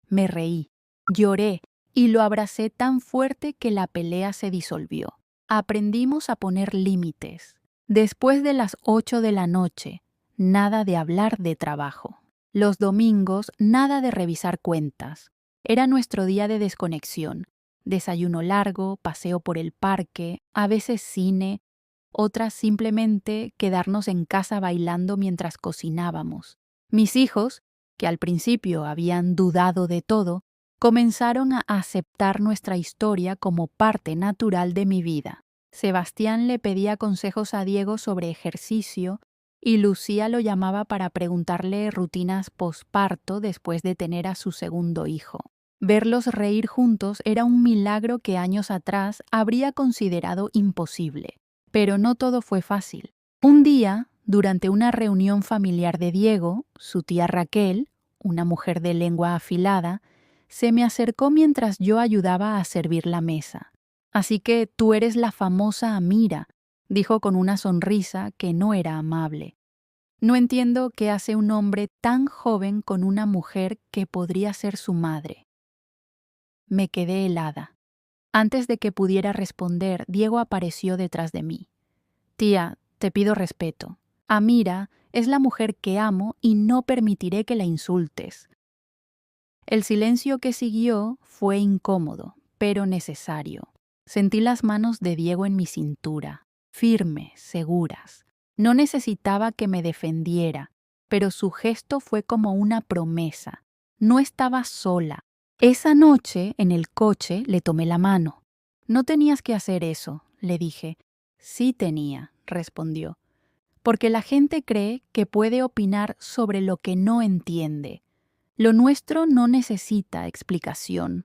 [SPEAKER 2] Me reí, lloré y lo abracé tan fuerte que la pelea se disolvió. Aprendimos a poner límites. Después de las 8 de la noche, nada de hablar de trabajo. Los domingos, nada de revisar cuentas. Era nuestro día de desconexión. Desayuno largo, paseo por el parque, a veces cine, otras simplemente quedarnos en casa bailando mientras cocinábamos. Mis hijos, que al principio habían dudado de todo, comenzaron a aceptar nuestra historia como parte natural de mi vida. Sebastián le pedía consejos a Diego sobre ejercicio y Lucía lo llamaba para preguntarle rutinas posparto después de tener a su segundo hijo. Verlos reír juntos era un milagro que años atrás habría considerado imposible. Pero no todo fue fácil. Un día, durante una reunión familiar de Diego, su tía Raquel, una mujer de lengua afilada, se me acercó mientras yo ayudaba a servir la mesa. Así que tú eres la famosa Amira, dijo con una sonrisa que no era amable. No entiendo qué hace un hombre tan joven con una mujer que podría ser su madre. Me quedé helada. Antes de que pudiera responder, Diego apareció detrás de mí. Tía, te pido respeto. Amira Es la mujer que amo y no permitiré que la insultes. El silencio que siguió fue incómodo, pero necesario. Sentí las manos de Diego en mi cintura, firmes, seguras. No necesitaba que me defendiera, pero su gesto fue como una promesa. No estaba sola. Esa noche, en el coche, le tomé la mano. No tenías que hacer eso, le dije. Sí tenía, respondió. Porque la gente cree que puede opinar sobre lo que no entiende. Lo nuestro no necesita explicación.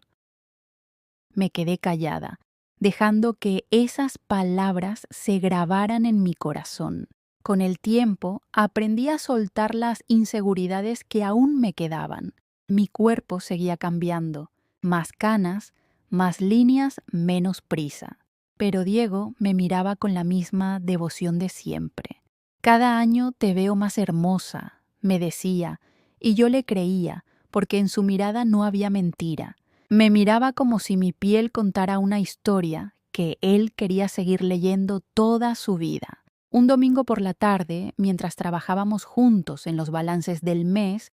[SPEAKER 2] Me quedé callada, dejando que esas palabras se grabaran en mi corazón. Con el tiempo, aprendí a soltar las inseguridades que aún me quedaban. Mi cuerpo seguía cambiando, más canas, más líneas, menos prisa. Pero Diego me miraba con la misma devoción de siempre. Cada año te veo más hermosa, me decía, y yo le creía, porque en su mirada no había mentira. Me miraba como si mi piel contara una historia que él quería seguir leyendo toda su vida. Un domingo por la tarde, mientras trabajábamos juntos en los balances del mes,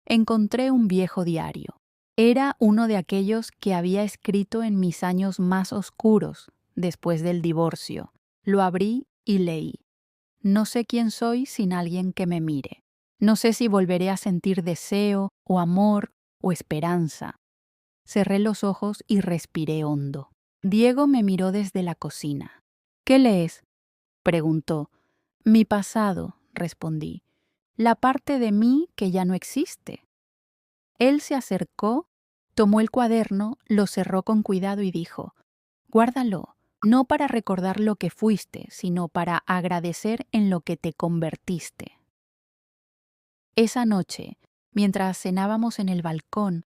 [SPEAKER 2] encontré un viejo diario. Era uno de aquellos que había escrito en mis años más oscuros, después del divorcio. Lo abrí y leí. No sé quién soy sin alguien que me mire. No sé si volveré a sentir deseo, o amor, o esperanza. Cerré los ojos y respiré hondo. Diego me miró desde la cocina. ¿Qué lees?, preguntó. Mi pasado, respondí. La parte de mí que ya no existe. Él se acercó, tomó el cuaderno, lo cerró con cuidado y dijo, guárdalo, no para recordar lo que fuiste, sino para agradecer en lo que te convertiste. Esa noche, mientras cenábamos en el balcón,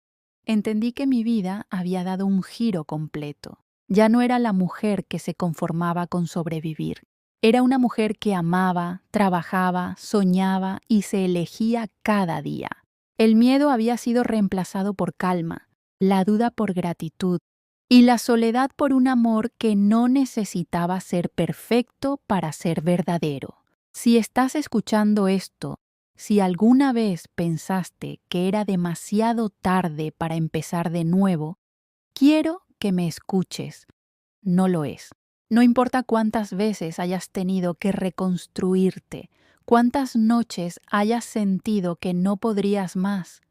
[SPEAKER 2] entendí que mi vida había dado un giro completo. Ya no era la mujer que se conformaba con sobrevivir. Era una mujer que amaba, trabajaba, soñaba y se elegía cada día. El miedo había sido reemplazado por calma, la duda por gratitud y la soledad por un amor que no necesitaba ser perfecto para ser verdadero. Si estás escuchando esto, si alguna vez pensaste que era demasiado tarde para empezar de nuevo, quiero que me escuches. No lo es. No importa cuántas veces hayas tenido que reconstruirte, cuántas noches hayas sentido que no podrías más.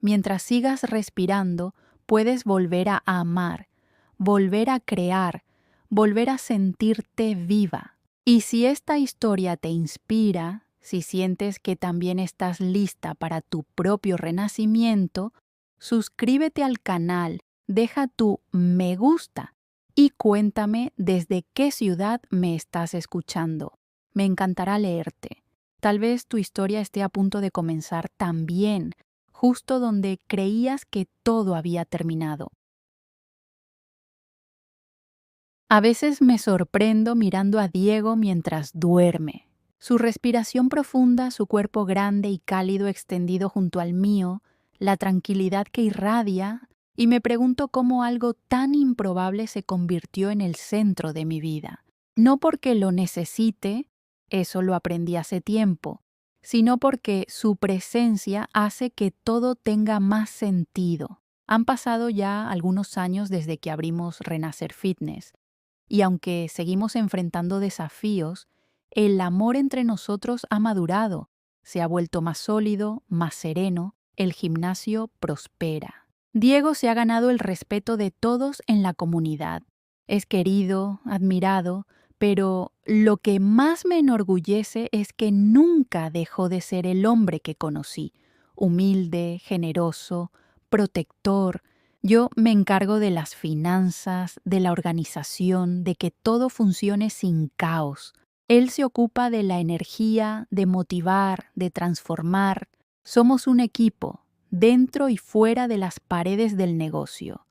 [SPEAKER 2] Mientras sigas respirando, puedes volver a amar, volver a crear, volver a sentirte viva. Y si esta historia te inspira, si sientes que también estás lista para tu propio renacimiento, suscríbete al canal, deja tu me gusta y cuéntame desde qué ciudad me estás escuchando. Me encantará leerte. Tal vez tu historia esté a punto de comenzar también, justo donde creías que todo había terminado. A veces me sorprendo mirando a Diego mientras duerme. Su respiración profunda, su cuerpo grande y cálido extendido junto al mío, la tranquilidad que irradia, y me pregunto cómo algo tan improbable se convirtió en el centro de mi vida. No porque lo necesite, eso lo aprendí hace tiempo, sino porque su presencia hace que todo tenga más sentido. Han pasado ya algunos años desde que abrimos Renacer Fitness. Y aunque seguimos enfrentando desafíos, el amor entre nosotros ha madurado, se ha vuelto más sólido, más sereno, el gimnasio prospera. Diego se ha ganado el respeto de todos en la comunidad. Es querido, admirado, pero lo que más me enorgullece es que nunca dejó de ser el hombre que conocí, humilde, generoso, protector. Yo me encargo de las finanzas, de la organización, de que todo funcione sin caos. Él se ocupa de la energía, de motivar, de transformar. Somos un equipo, dentro y fuera de las paredes del negocio.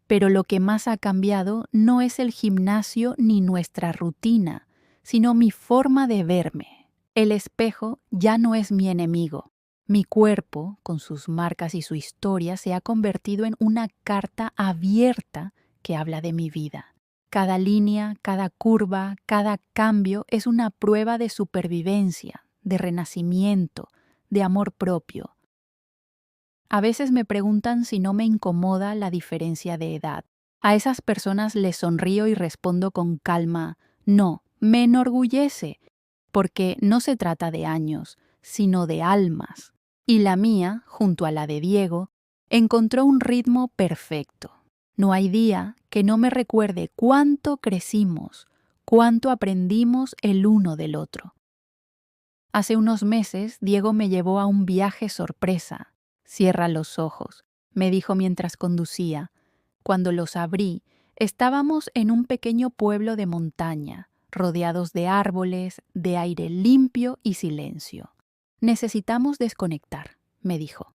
[SPEAKER 2] Pero lo que más ha cambiado no es el gimnasio ni nuestra rutina, sino mi forma de verme. El espejo ya no es mi enemigo. Mi cuerpo, con sus marcas y su historia, se ha convertido en una carta abierta que habla de mi vida. Cada línea, cada curva, cada cambio es una prueba de supervivencia, de renacimiento, de amor propio. A veces me preguntan si no me incomoda la diferencia de edad. A esas personas les sonrío y respondo con calma, no, me enorgullece, porque no se trata de años, sino de almas. Y la mía, junto a la de Diego, encontró un ritmo perfecto. No hay día que no me recuerde cuánto crecimos, cuánto aprendimos el uno del otro. Hace unos meses, Diego me llevó a un viaje sorpresa. Cierra los ojos, me dijo mientras conducía. Cuando los abrí, estábamos en un pequeño pueblo de montaña, rodeados de árboles, de aire limpio y silencio. Necesitamos desconectar, me dijo.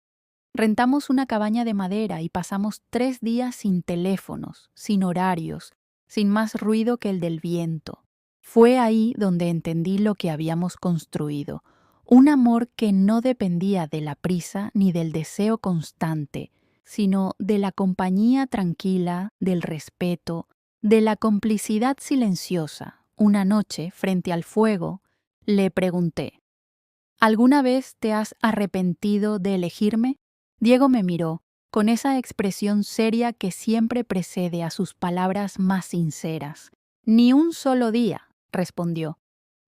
[SPEAKER 2] Rentamos una cabaña de madera y pasamos 3 días sin teléfonos, sin horarios, sin más ruido que el del viento. Fue ahí donde entendí lo que habíamos construido, un amor que no dependía de la prisa ni del deseo constante, sino de la compañía tranquila, del respeto, de la complicidad silenciosa. Una noche, frente al fuego, le pregunté, ¿alguna vez te has arrepentido de elegirme? Diego me miró, con esa expresión seria que siempre precede a sus palabras más sinceras. Ni un solo día, respondió.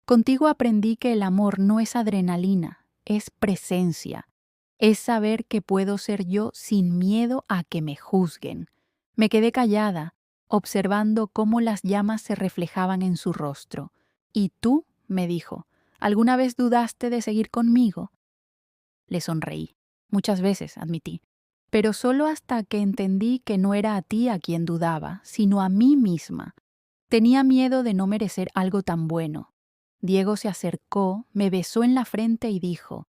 [SPEAKER 2] Contigo aprendí que el amor no es adrenalina, es presencia. Es saber que puedo ser yo sin miedo a que me juzguen. Me quedé callada, observando cómo las llamas se reflejaban en su rostro. ¿Y tú? Me dijo. ¿Alguna vez dudaste de seguir conmigo? Le sonreí. Muchas veces, admití. Pero solo hasta que entendí que no era a ti a quien dudaba, sino a mí misma. Tenía miedo de no merecer algo tan bueno. Diego se acercó, me besó en la frente y dijo,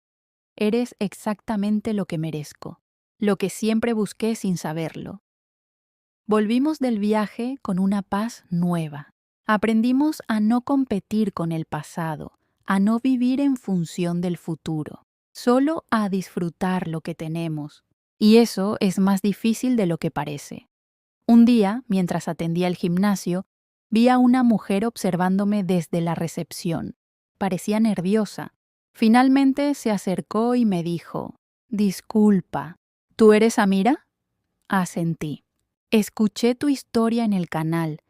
[SPEAKER 2] «Eres exactamente lo que merezco, lo que siempre busqué sin saberlo». Volvimos del viaje con una paz nueva. Aprendimos a no competir con el pasado, a no vivir en función del futuro, solo a disfrutar lo que tenemos. Y eso es más difícil de lo que parece. Un día, mientras atendía el gimnasio, vi a una mujer observándome desde la recepción. Parecía nerviosa. Finalmente se acercó y me dijo, «Disculpa, ¿tú eres Amira?» Asentí. «Escuché tu historia en el canal.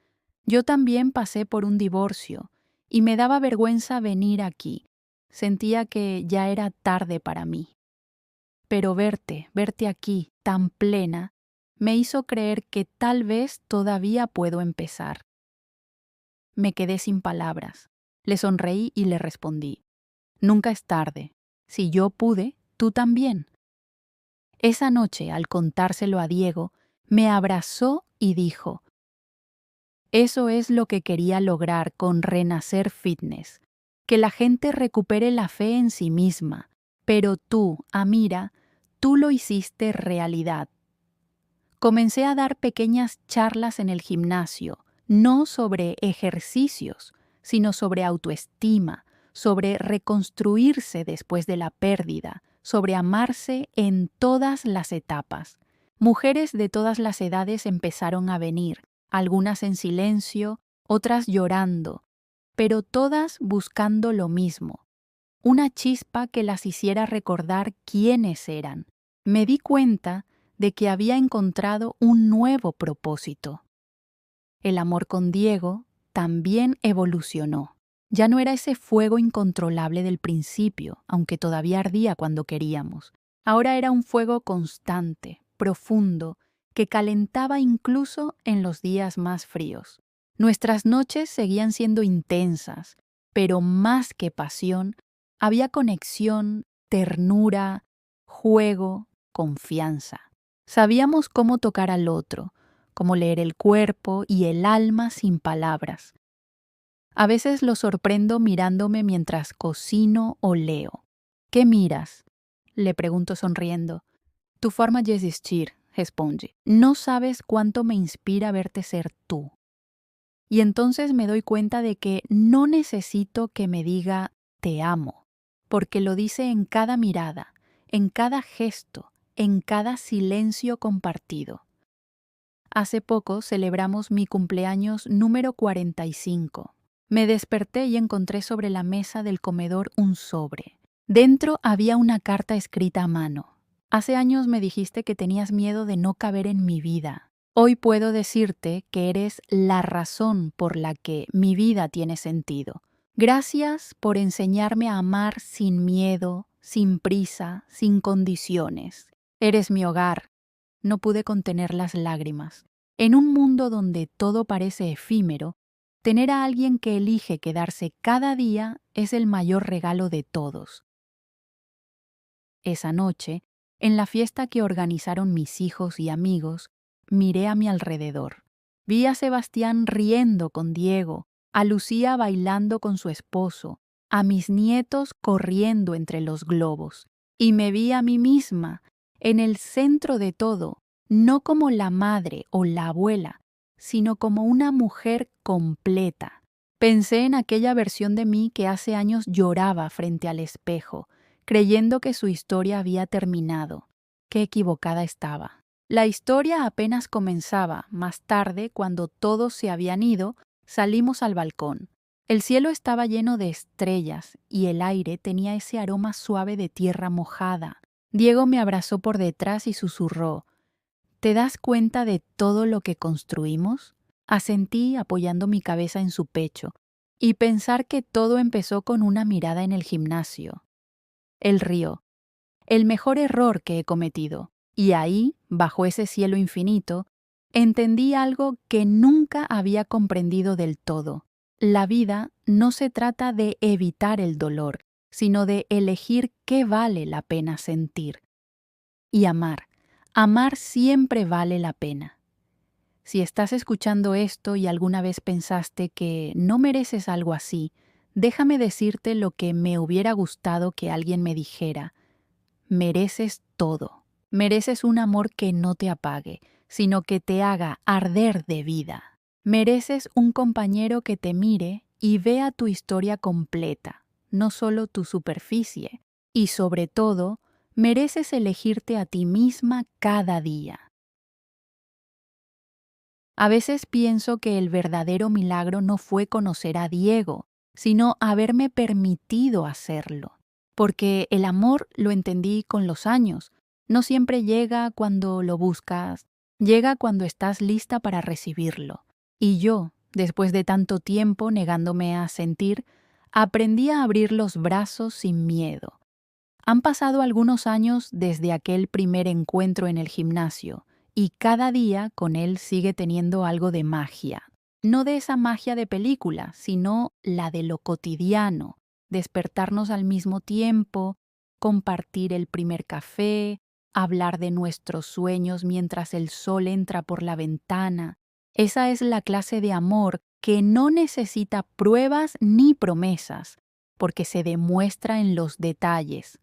[SPEAKER 2] Yo también pasé por un divorcio y me daba vergüenza venir aquí. Sentía que ya era tarde para mí. Pero verte aquí, tan plena, me hizo creer que tal vez todavía puedo empezar». Me quedé sin palabras. Le sonreí y le respondí, «Nunca es tarde. Si yo pude, tú también». Esa noche, al contárselo a Diego, me abrazó y dijo, «Eso es lo que quería lograr con Renacer Fitness, que la gente recupere la fe en sí misma. Pero tú, Amira, tú lo hiciste realidad». Comencé a dar pequeñas charlas en el gimnasio, no sobre ejercicios, sino sobre autoestima, sobre reconstruirse después de la pérdida, sobre amarse en todas las etapas. Mujeres de todas las edades empezaron a venir, algunas en silencio, otras llorando, pero todas buscando lo mismo, una chispa que las hiciera recordar quiénes eran. Me di cuenta de que había encontrado un nuevo propósito. El amor con Diego también evolucionó. Ya no era ese fuego incontrolable del principio, aunque todavía ardía cuando queríamos. Ahora era un fuego constante, profundo, que calentaba incluso en los días más fríos. Nuestras noches seguían siendo intensas, pero más que pasión, había conexión, ternura, juego, confianza. Sabíamos cómo tocar al otro, cómo leer el cuerpo y el alma sin palabras. A veces lo sorprendo mirándome mientras cocino o leo. «¿Qué miras?», le pregunto sonriendo. «Tu forma de existir», responde. «No sabes cuánto me inspira verte ser tú». Y entonces me doy cuenta de que no necesito que me diga «te amo», porque lo dice en cada mirada, en cada gesto, en cada silencio compartido. Hace poco celebramos mi cumpleaños número 45. Me desperté y encontré sobre la mesa del comedor un sobre. Dentro había una carta escrita a mano. Hace años me dijiste que tenías miedo de no caber en mi vida. Hoy puedo decirte que eres la razón por la que mi vida tiene sentido. Gracias por enseñarme a amar sin miedo, sin prisa, sin condiciones. Eres mi hogar. No pude contener las lágrimas. En un mundo donde todo parece efímero, tener a alguien que elige quedarse cada día es el mayor regalo de todos. Esa noche, en la fiesta que organizaron mis hijos y amigos, miré a mi alrededor. Vi a Sebastián riendo con Diego, a Lucía bailando con su esposo, a mis nietos corriendo entre los globos, y me vi a mí misma, en el centro de todo, no como la madre o la abuela, sino como una mujer completa. Pensé en aquella versión de mí que hace años lloraba frente al espejo, creyendo que su historia había terminado. Qué equivocada estaba. La historia apenas comenzaba. Más tarde, cuando todos se habían ido, salimos al balcón. El cielo estaba lleno de estrellas y el aire tenía ese aroma suave de tierra mojada. Diego me abrazó por detrás y susurró: ¿Te das cuenta de todo lo que construimos? Asentí apoyando mi cabeza en su pecho, y pensar que todo empezó con una mirada en el gimnasio. Él rió. El mejor error que he cometido. Y ahí, bajo ese cielo infinito, entendí algo que nunca había comprendido del todo. La vida no se trata de evitar el dolor, sino de elegir qué vale la pena sentir. Y amar. Amar siempre vale la pena. Si estás escuchando esto y alguna vez pensaste que no mereces algo así, déjame decirte lo que me hubiera gustado que alguien me dijera. Mereces todo. Mereces un amor que no te apague, sino que te haga arder de vida. Mereces un compañero que te mire y vea tu historia completa, no solo tu superficie. Y sobre todo, mereces elegirte a ti misma cada día. A veces pienso que el verdadero milagro no fue conocer a Diego, sino haberme permitido hacerlo. Porque el amor lo entendí con los años. No siempre llega cuando lo buscas, llega cuando estás lista para recibirlo. Y yo, después de tanto tiempo negándome a sentir, aprendí a abrir los brazos sin miedo. Han pasado algunos años desde aquel primer encuentro en el gimnasio, y cada día con él sigue teniendo algo de magia. No de esa magia de película, sino la de lo cotidiano. Despertarnos al mismo tiempo, compartir el primer café, hablar de nuestros sueños mientras el sol entra por la ventana. Esa es la clase de amor que no necesita pruebas ni promesas, porque se demuestra en los detalles.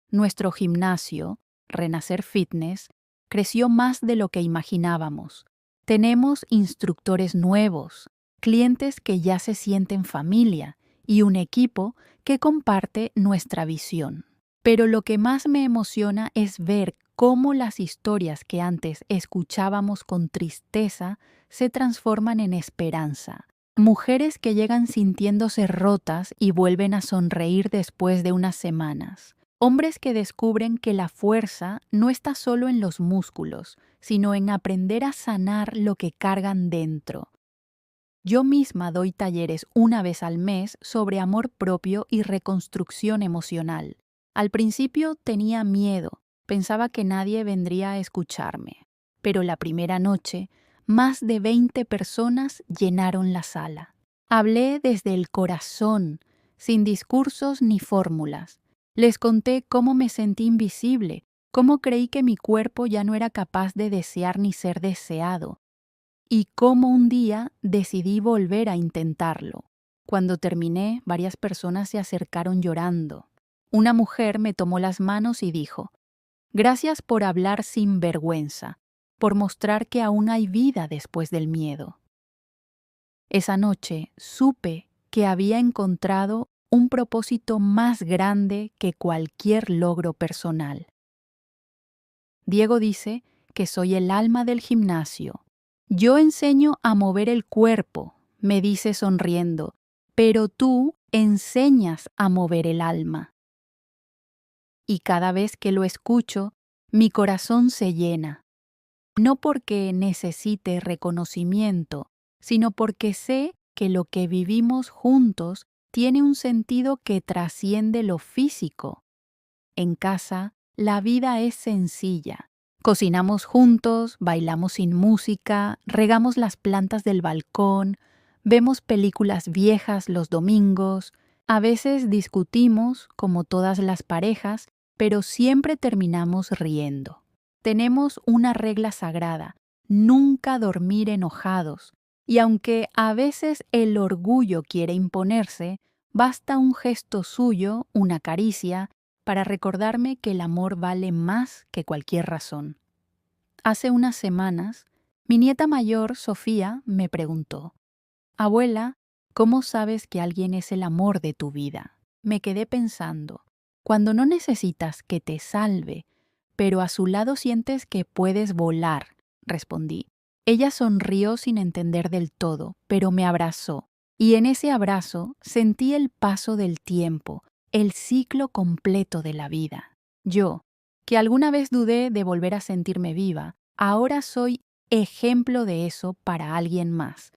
[SPEAKER 2] Nuestro gimnasio, Renacer Fitness, creció más de lo que imaginábamos. Tenemos instructores nuevos, clientes que ya se sienten familia y un equipo que comparte nuestra visión. Pero lo que más me emociona es ver cómo las historias que antes escuchábamos con tristeza se transforman en esperanza. Mujeres que llegan sintiéndose rotas y vuelven a sonreír después de unas semanas. Hombres que descubren que la fuerza no está solo en los músculos, sino en aprender a sanar lo que cargan dentro. Yo misma doy talleres una vez al mes sobre amor propio y reconstrucción emocional. Al principio tenía miedo, pensaba que nadie vendría a escucharme. Pero la primera noche, más de 20 personas llenaron la sala. Hablé desde el corazón, sin discursos ni fórmulas. Les conté cómo me sentí invisible, cómo creí que mi cuerpo ya no era capaz de desear ni ser deseado, y cómo un día decidí volver a intentarlo. Cuando terminé, varias personas se acercaron llorando. Una mujer me tomó las manos y dijo: «Gracias por hablar sin vergüenza, por mostrar que aún hay vida después del miedo». Esa noche supe que había encontrado un propósito más grande que cualquier logro personal. Diego dice que soy el alma del gimnasio. Yo enseño a mover el cuerpo, me dice sonriendo, pero tú enseñas a mover el alma. Y cada vez que lo escucho, mi corazón se llena. No porque necesite reconocimiento, sino porque sé que lo que vivimos juntos tiene un sentido que trasciende lo físico. En casa, la vida es sencilla. Cocinamos juntos, bailamos sin música, regamos las plantas del balcón, vemos películas viejas los domingos, a veces discutimos, como todas las parejas, pero siempre terminamos riendo. Tenemos una regla sagrada: nunca dormir enojados, y aunque a veces el orgullo quiere imponerse, basta un gesto suyo, una caricia, para recordarme que el amor vale más que cualquier razón. Hace unas semanas, mi nieta mayor, Sofía, me preguntó: «Abuela, ¿cómo sabes que alguien es el amor de tu vida?». Me quedé pensando: cuando no necesitas que te salve, pero a su lado sientes que puedes volar, respondí. Ella sonrió sin entender del todo, pero me abrazó, y en ese abrazo sentí el paso del tiempo, el ciclo completo de la vida. Yo, que alguna vez dudé de volver a sentirme viva, ahora soy ejemplo de eso para alguien más.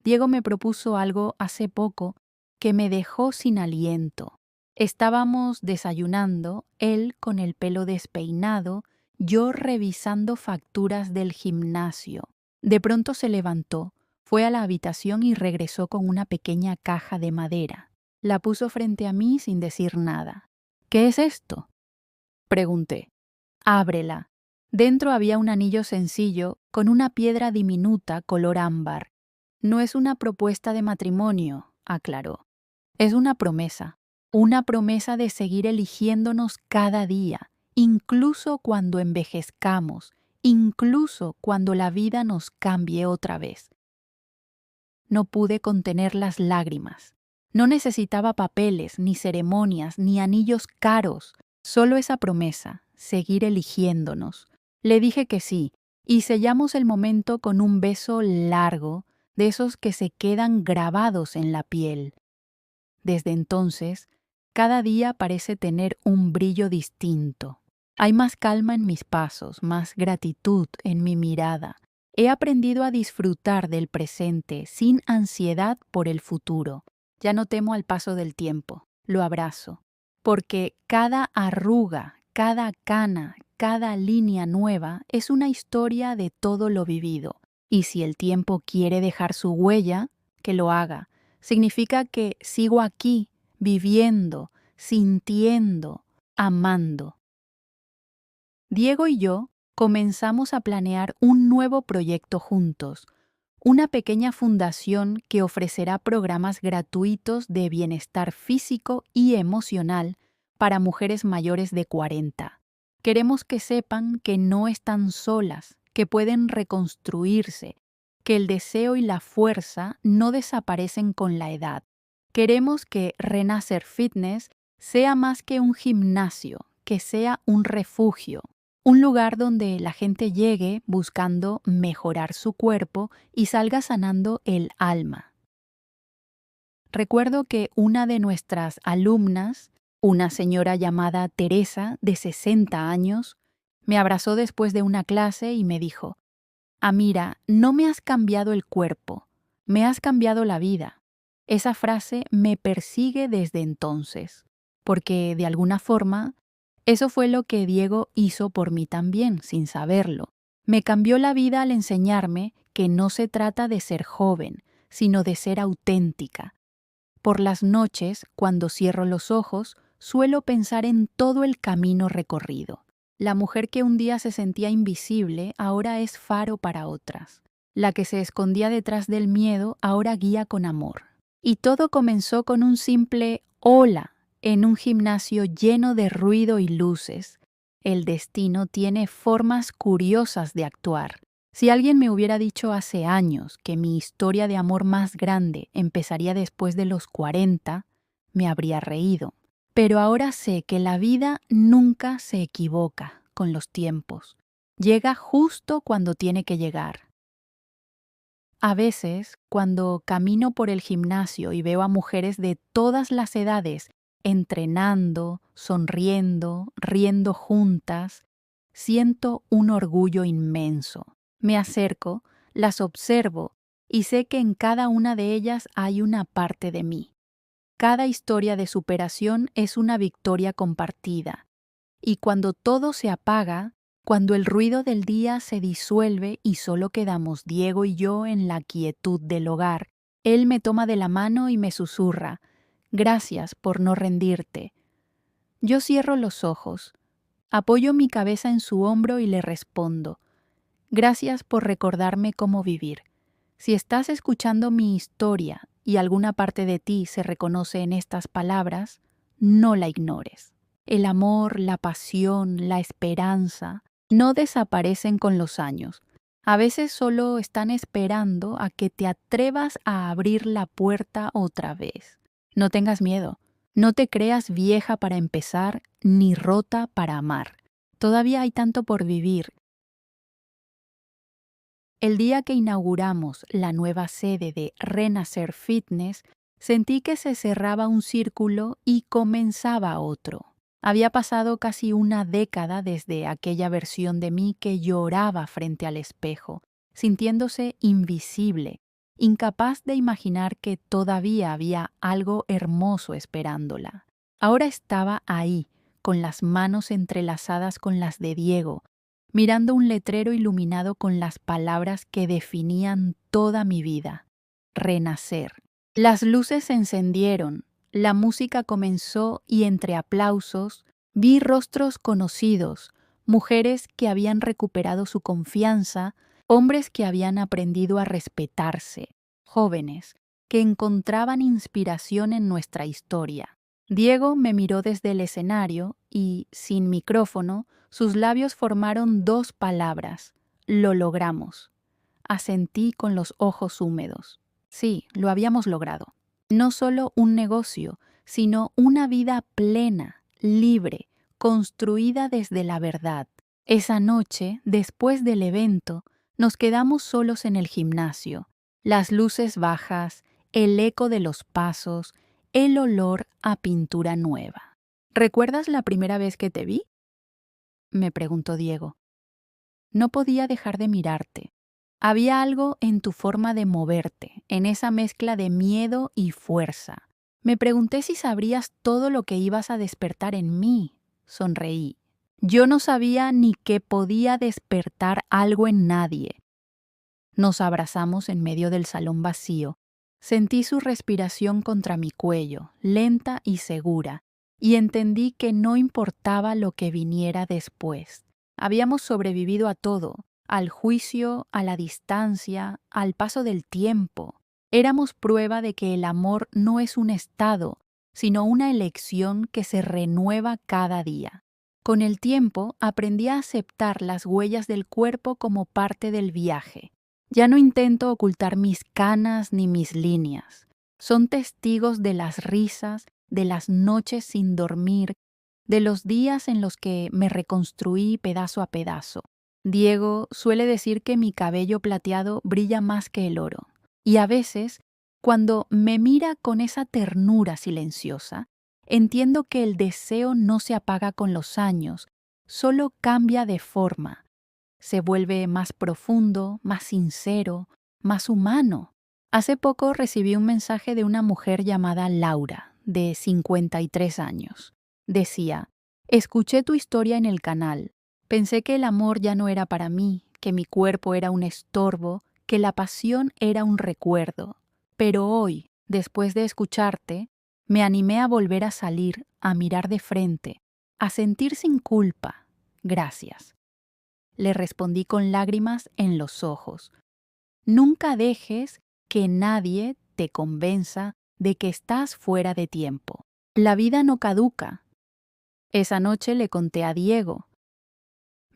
[SPEAKER 2] Diego me propuso algo hace poco que me dejó sin aliento. Estábamos desayunando, él con el pelo despeinado, yo revisando facturas del gimnasio. De pronto se levantó, fue a la habitación y regresó con una pequeña caja de madera. La puso frente a mí sin decir nada. «¿Qué es esto?», pregunté. «Ábrela». Dentro había un anillo sencillo con una piedra diminuta color ámbar. «No es una propuesta de matrimonio», aclaró. «Es una promesa de seguir eligiéndonos cada día, incluso cuando envejezcamos, incluso cuando la vida nos cambie otra vez». No pude contener las lágrimas. No necesitaba papeles, ni ceremonias, ni anillos caros, solo esa promesa, seguir eligiéndonos. Le dije que sí, y sellamos el momento con un beso largo, de esos que se quedan grabados en la piel. Desde entonces, cada día parece tener un brillo distinto. Hay más calma en mis pasos, más gratitud en mi mirada. He aprendido a disfrutar del presente sin ansiedad por el futuro. Ya no temo al paso del tiempo, lo abrazo, porque cada arruga, cada cana, cada línea nueva es una historia de todo lo vivido. Y si el tiempo quiere dejar su huella, que lo haga. Significa que sigo aquí, viviendo, sintiendo, amando. Diego y yo comenzamos a planear un nuevo proyecto juntos, una pequeña fundación que ofrecerá programas gratuitos de bienestar físico y emocional para mujeres mayores de 40. Queremos que sepan que no están solas, que pueden reconstruirse, que el deseo y la fuerza no desaparecen con la edad. Queremos que Renacer Fitness sea más que un gimnasio, que sea un refugio, un lugar donde la gente llegue buscando mejorar su cuerpo y salga sanando el alma. Recuerdo que una de nuestras alumnas, una señora llamada Teresa, de 60 años, me abrazó después de una clase y me dijo: «Amira, no me has cambiado el cuerpo, me has cambiado la vida». Esa frase me persigue desde entonces, porque de alguna forma eso fue lo que Diego hizo por mí también, sin saberlo. Me cambió la vida al enseñarme que no se trata de ser joven, sino de ser auténtica. Por las noches, cuando cierro los ojos, suelo pensar en todo el camino recorrido. La mujer que un día se sentía invisible ahora es faro para otras. La que se escondía detrás del miedo ahora guía con amor. Y todo comenzó con un simple hola en un gimnasio lleno de ruido y luces. El destino tiene formas curiosas de actuar. Si alguien me hubiera dicho hace años que mi historia de amor más grande empezaría después de los 40, me habría reído. Pero ahora sé que la vida nunca se equivoca con los tiempos. Llega justo cuando tiene que llegar. A veces, cuando camino por el gimnasio y veo a mujeres de todas las edades entrenando, sonriendo, riendo juntas, siento un orgullo inmenso. Me acerco, las observo y sé que en cada una de ellas hay una parte de mí. Cada historia de superación es una victoria compartida. Y cuando todo se apaga, cuando el ruido del día se disuelve y solo quedamos Diego y yo en la quietud del hogar, él me toma de la mano y me susurra: «Gracias por no rendirte». Yo cierro los ojos, apoyo mi cabeza en su hombro y le respondo: «Gracias por recordarme cómo vivir». Si estás escuchando mi historia y alguna parte de ti se reconoce en estas palabras, no la ignores. El amor, la pasión, la esperanza no desaparecen con los años. A veces solo están esperando a que te atrevas a abrir la puerta otra vez. No tengas miedo. No te creas vieja para empezar ni rota para amar. Todavía hay tanto por vivir. El día que inauguramos la nueva sede de Renacer Fitness, sentí que se cerraba un círculo y comenzaba otro. Había pasado casi una década desde aquella versión de mí que lloraba frente al espejo, sintiéndose invisible, incapaz de imaginar que todavía había algo hermoso esperándola. Ahora estaba ahí, con las manos entrelazadas con las de Diego, mirando un letrero iluminado con las palabras que definían toda mi vida: renacer. Las luces se encendieron, la música comenzó y entre aplausos vi rostros conocidos, mujeres que habían recuperado su confianza, hombres que habían aprendido a respetarse, jóvenes que encontraban inspiración en nuestra historia. Diego me miró desde el escenario y, sin micrófono, sus labios formaron dos palabras: «Lo logramos». Asentí con los ojos húmedos. Sí, lo habíamos logrado. No solo un negocio, sino una vida plena, libre, construida desde la verdad. Esa noche, después del evento, nos quedamos solos en el gimnasio. Las luces bajas, el eco de los pasos, el olor a pintura nueva. ¿Recuerdas la primera vez que te vi?, me preguntó Diego. No podía dejar de mirarte. Había algo en tu forma de moverte, en esa mezcla de miedo y fuerza. Me pregunté si sabrías todo lo que ibas a despertar en mí. Sonreí. Yo no sabía ni que podía despertar algo en nadie. Nos abrazamos en medio del salón vacío. Sentí su respiración contra mi cuello, lenta y segura, y entendí que no importaba lo que viniera después. Habíamos sobrevivido a todo, al juicio, a la distancia, al paso del tiempo. Éramos prueba de que el amor no es un estado, sino una elección que se renueva cada día. Con el tiempo aprendí a aceptar las huellas del cuerpo como parte del viaje. Ya no intento ocultar mis canas ni mis líneas. Son testigos de las risas, de las noches sin dormir, de los días en los que me reconstruí pedazo a pedazo. Diego suele decir que mi cabello plateado brilla más que el oro. Y a veces, cuando me mira con esa ternura silenciosa, entiendo que el deseo no se apaga con los años, solo cambia de forma. Se vuelve más profundo, más sincero, más humano. Hace poco recibí un mensaje de una mujer llamada Laura, de 53 años. Decía: escuché tu historia en el canal. Pensé que el amor ya no era para mí, que mi cuerpo era un estorbo, que la pasión era un recuerdo. Pero hoy, después de escucharte, me animé a volver a salir, a mirar de frente, a sentir sin culpa. Gracias. Le respondí con lágrimas en los ojos. Nunca dejes que nadie te convenza de que estás fuera de tiempo. La vida no caduca. Esa noche le conté a Diego.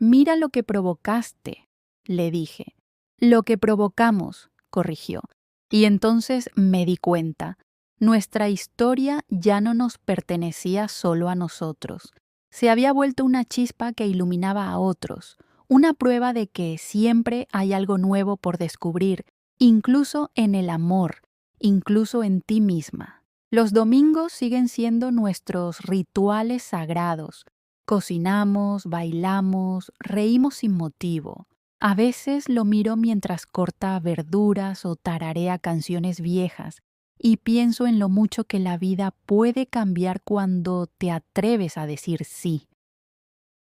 [SPEAKER 2] Mira lo que provocaste, le dije. Lo que provocamos, corrigió. Y entonces me di cuenta. Nuestra historia ya no nos pertenecía solo a nosotros. Se había vuelto una chispa que iluminaba a otros. Una prueba de que siempre hay algo nuevo por descubrir incluso en el amor, incluso en ti misma. Los domingos siguen siendo nuestros rituales sagrados. Cocinamos, bailamos, reímos sin motivo. A veces lo miro mientras corta verduras o tararea canciones viejas y pienso en lo mucho que la vida puede cambiar cuando te atreves a decir sí.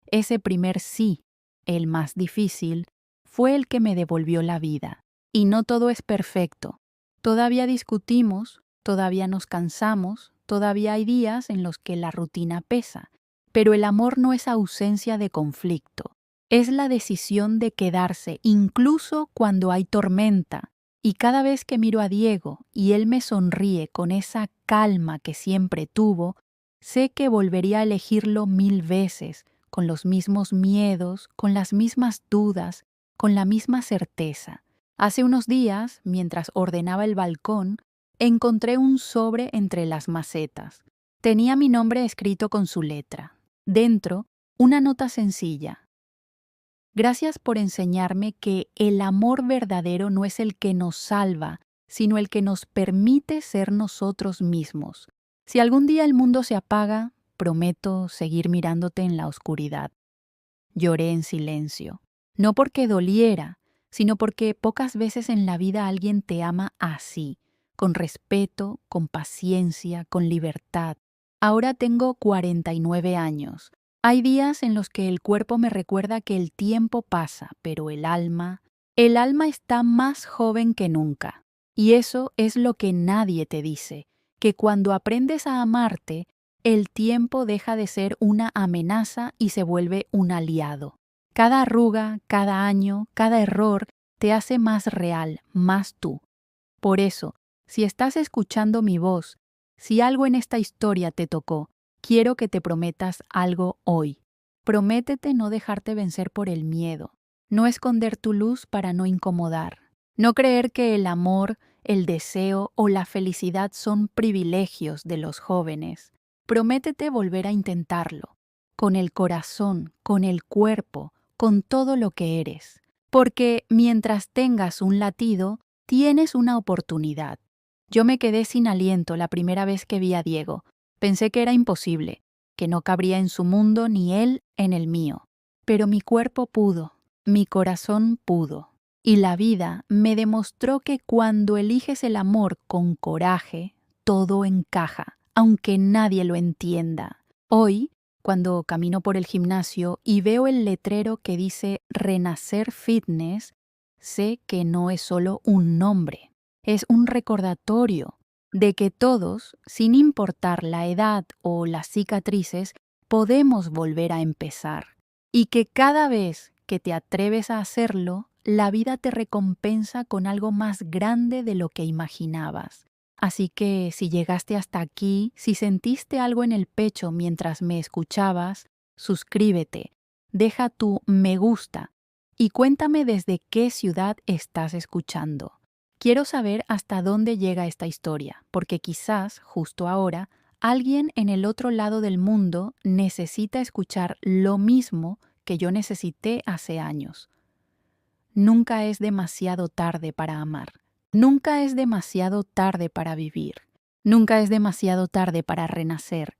[SPEAKER 2] Ese primer sí, el más difícil, fue el que me devolvió la vida. Y no todo es perfecto. Todavía discutimos, todavía nos cansamos, todavía hay días en los que la rutina pesa. Pero el amor no es ausencia de conflicto. Es la decisión de quedarse incluso cuando hay tormenta. Y cada vez que miro a Diego y él me sonríe con esa calma que siempre tuvo, sé que volvería a elegirlo 1000 veces, con los mismos miedos, con las mismas dudas, con la misma certeza. Hace unos días, mientras ordenaba el balcón, encontré un sobre entre las macetas. Tenía mi nombre escrito con su letra. Dentro, una nota sencilla. Gracias por enseñarme que el amor verdadero no es el que nos salva, sino el que nos permite ser nosotros mismos. Si algún día el mundo se apaga, prometo seguir mirándote en la oscuridad. Lloré en silencio, no porque doliera, sino porque pocas veces en la vida alguien te ama así, con respeto, con paciencia, con libertad. Ahora tengo 49 años. Hay días en los que el cuerpo me recuerda que el tiempo pasa, pero el alma está más joven que nunca. Y eso es lo que nadie te dice, que cuando aprendes a amarte, el tiempo deja de ser una amenaza y se vuelve un aliado. Cada arruga, cada año, cada error te hace más real, más tú. Por eso, si estás escuchando mi voz, si algo en esta historia te tocó, quiero que te prometas algo hoy. Prométete no dejarte vencer por el miedo, no esconder tu luz para no incomodar, no creer que el amor, el deseo o la felicidad son privilegios de los jóvenes. Prométete volver a intentarlo, con el corazón, con el cuerpo, con todo lo que eres. Porque mientras tengas un latido, tienes una oportunidad. Yo me quedé sin aliento la primera vez que vi a Diego. Pensé que era imposible, que no cabría en su mundo ni él en el mío. Pero mi cuerpo pudo, mi corazón pudo. Y la vida me demostró que cuando eliges el amor con coraje, todo encaja, aunque nadie lo entienda. Hoy, cuando camino por el gimnasio y veo el letrero que dice Renacer Fitness, sé que no es solo un nombre, es un recordatorio de que todos, sin importar la edad o las cicatrices, podemos volver a empezar. Y que cada vez que te atreves a hacerlo, la vida te recompensa con algo más grande de lo que imaginabas. Así que si llegaste hasta aquí, si sentiste algo en el pecho mientras me escuchabas, suscríbete, deja tu me gusta y cuéntame desde qué ciudad estás escuchando. Quiero saber hasta dónde llega esta historia, porque quizás, justo ahora, alguien en el otro lado del mundo necesita escuchar lo mismo que yo necesité hace años. Nunca es demasiado tarde para amar. Nunca es demasiado tarde para vivir. Nunca es demasiado tarde para renacer.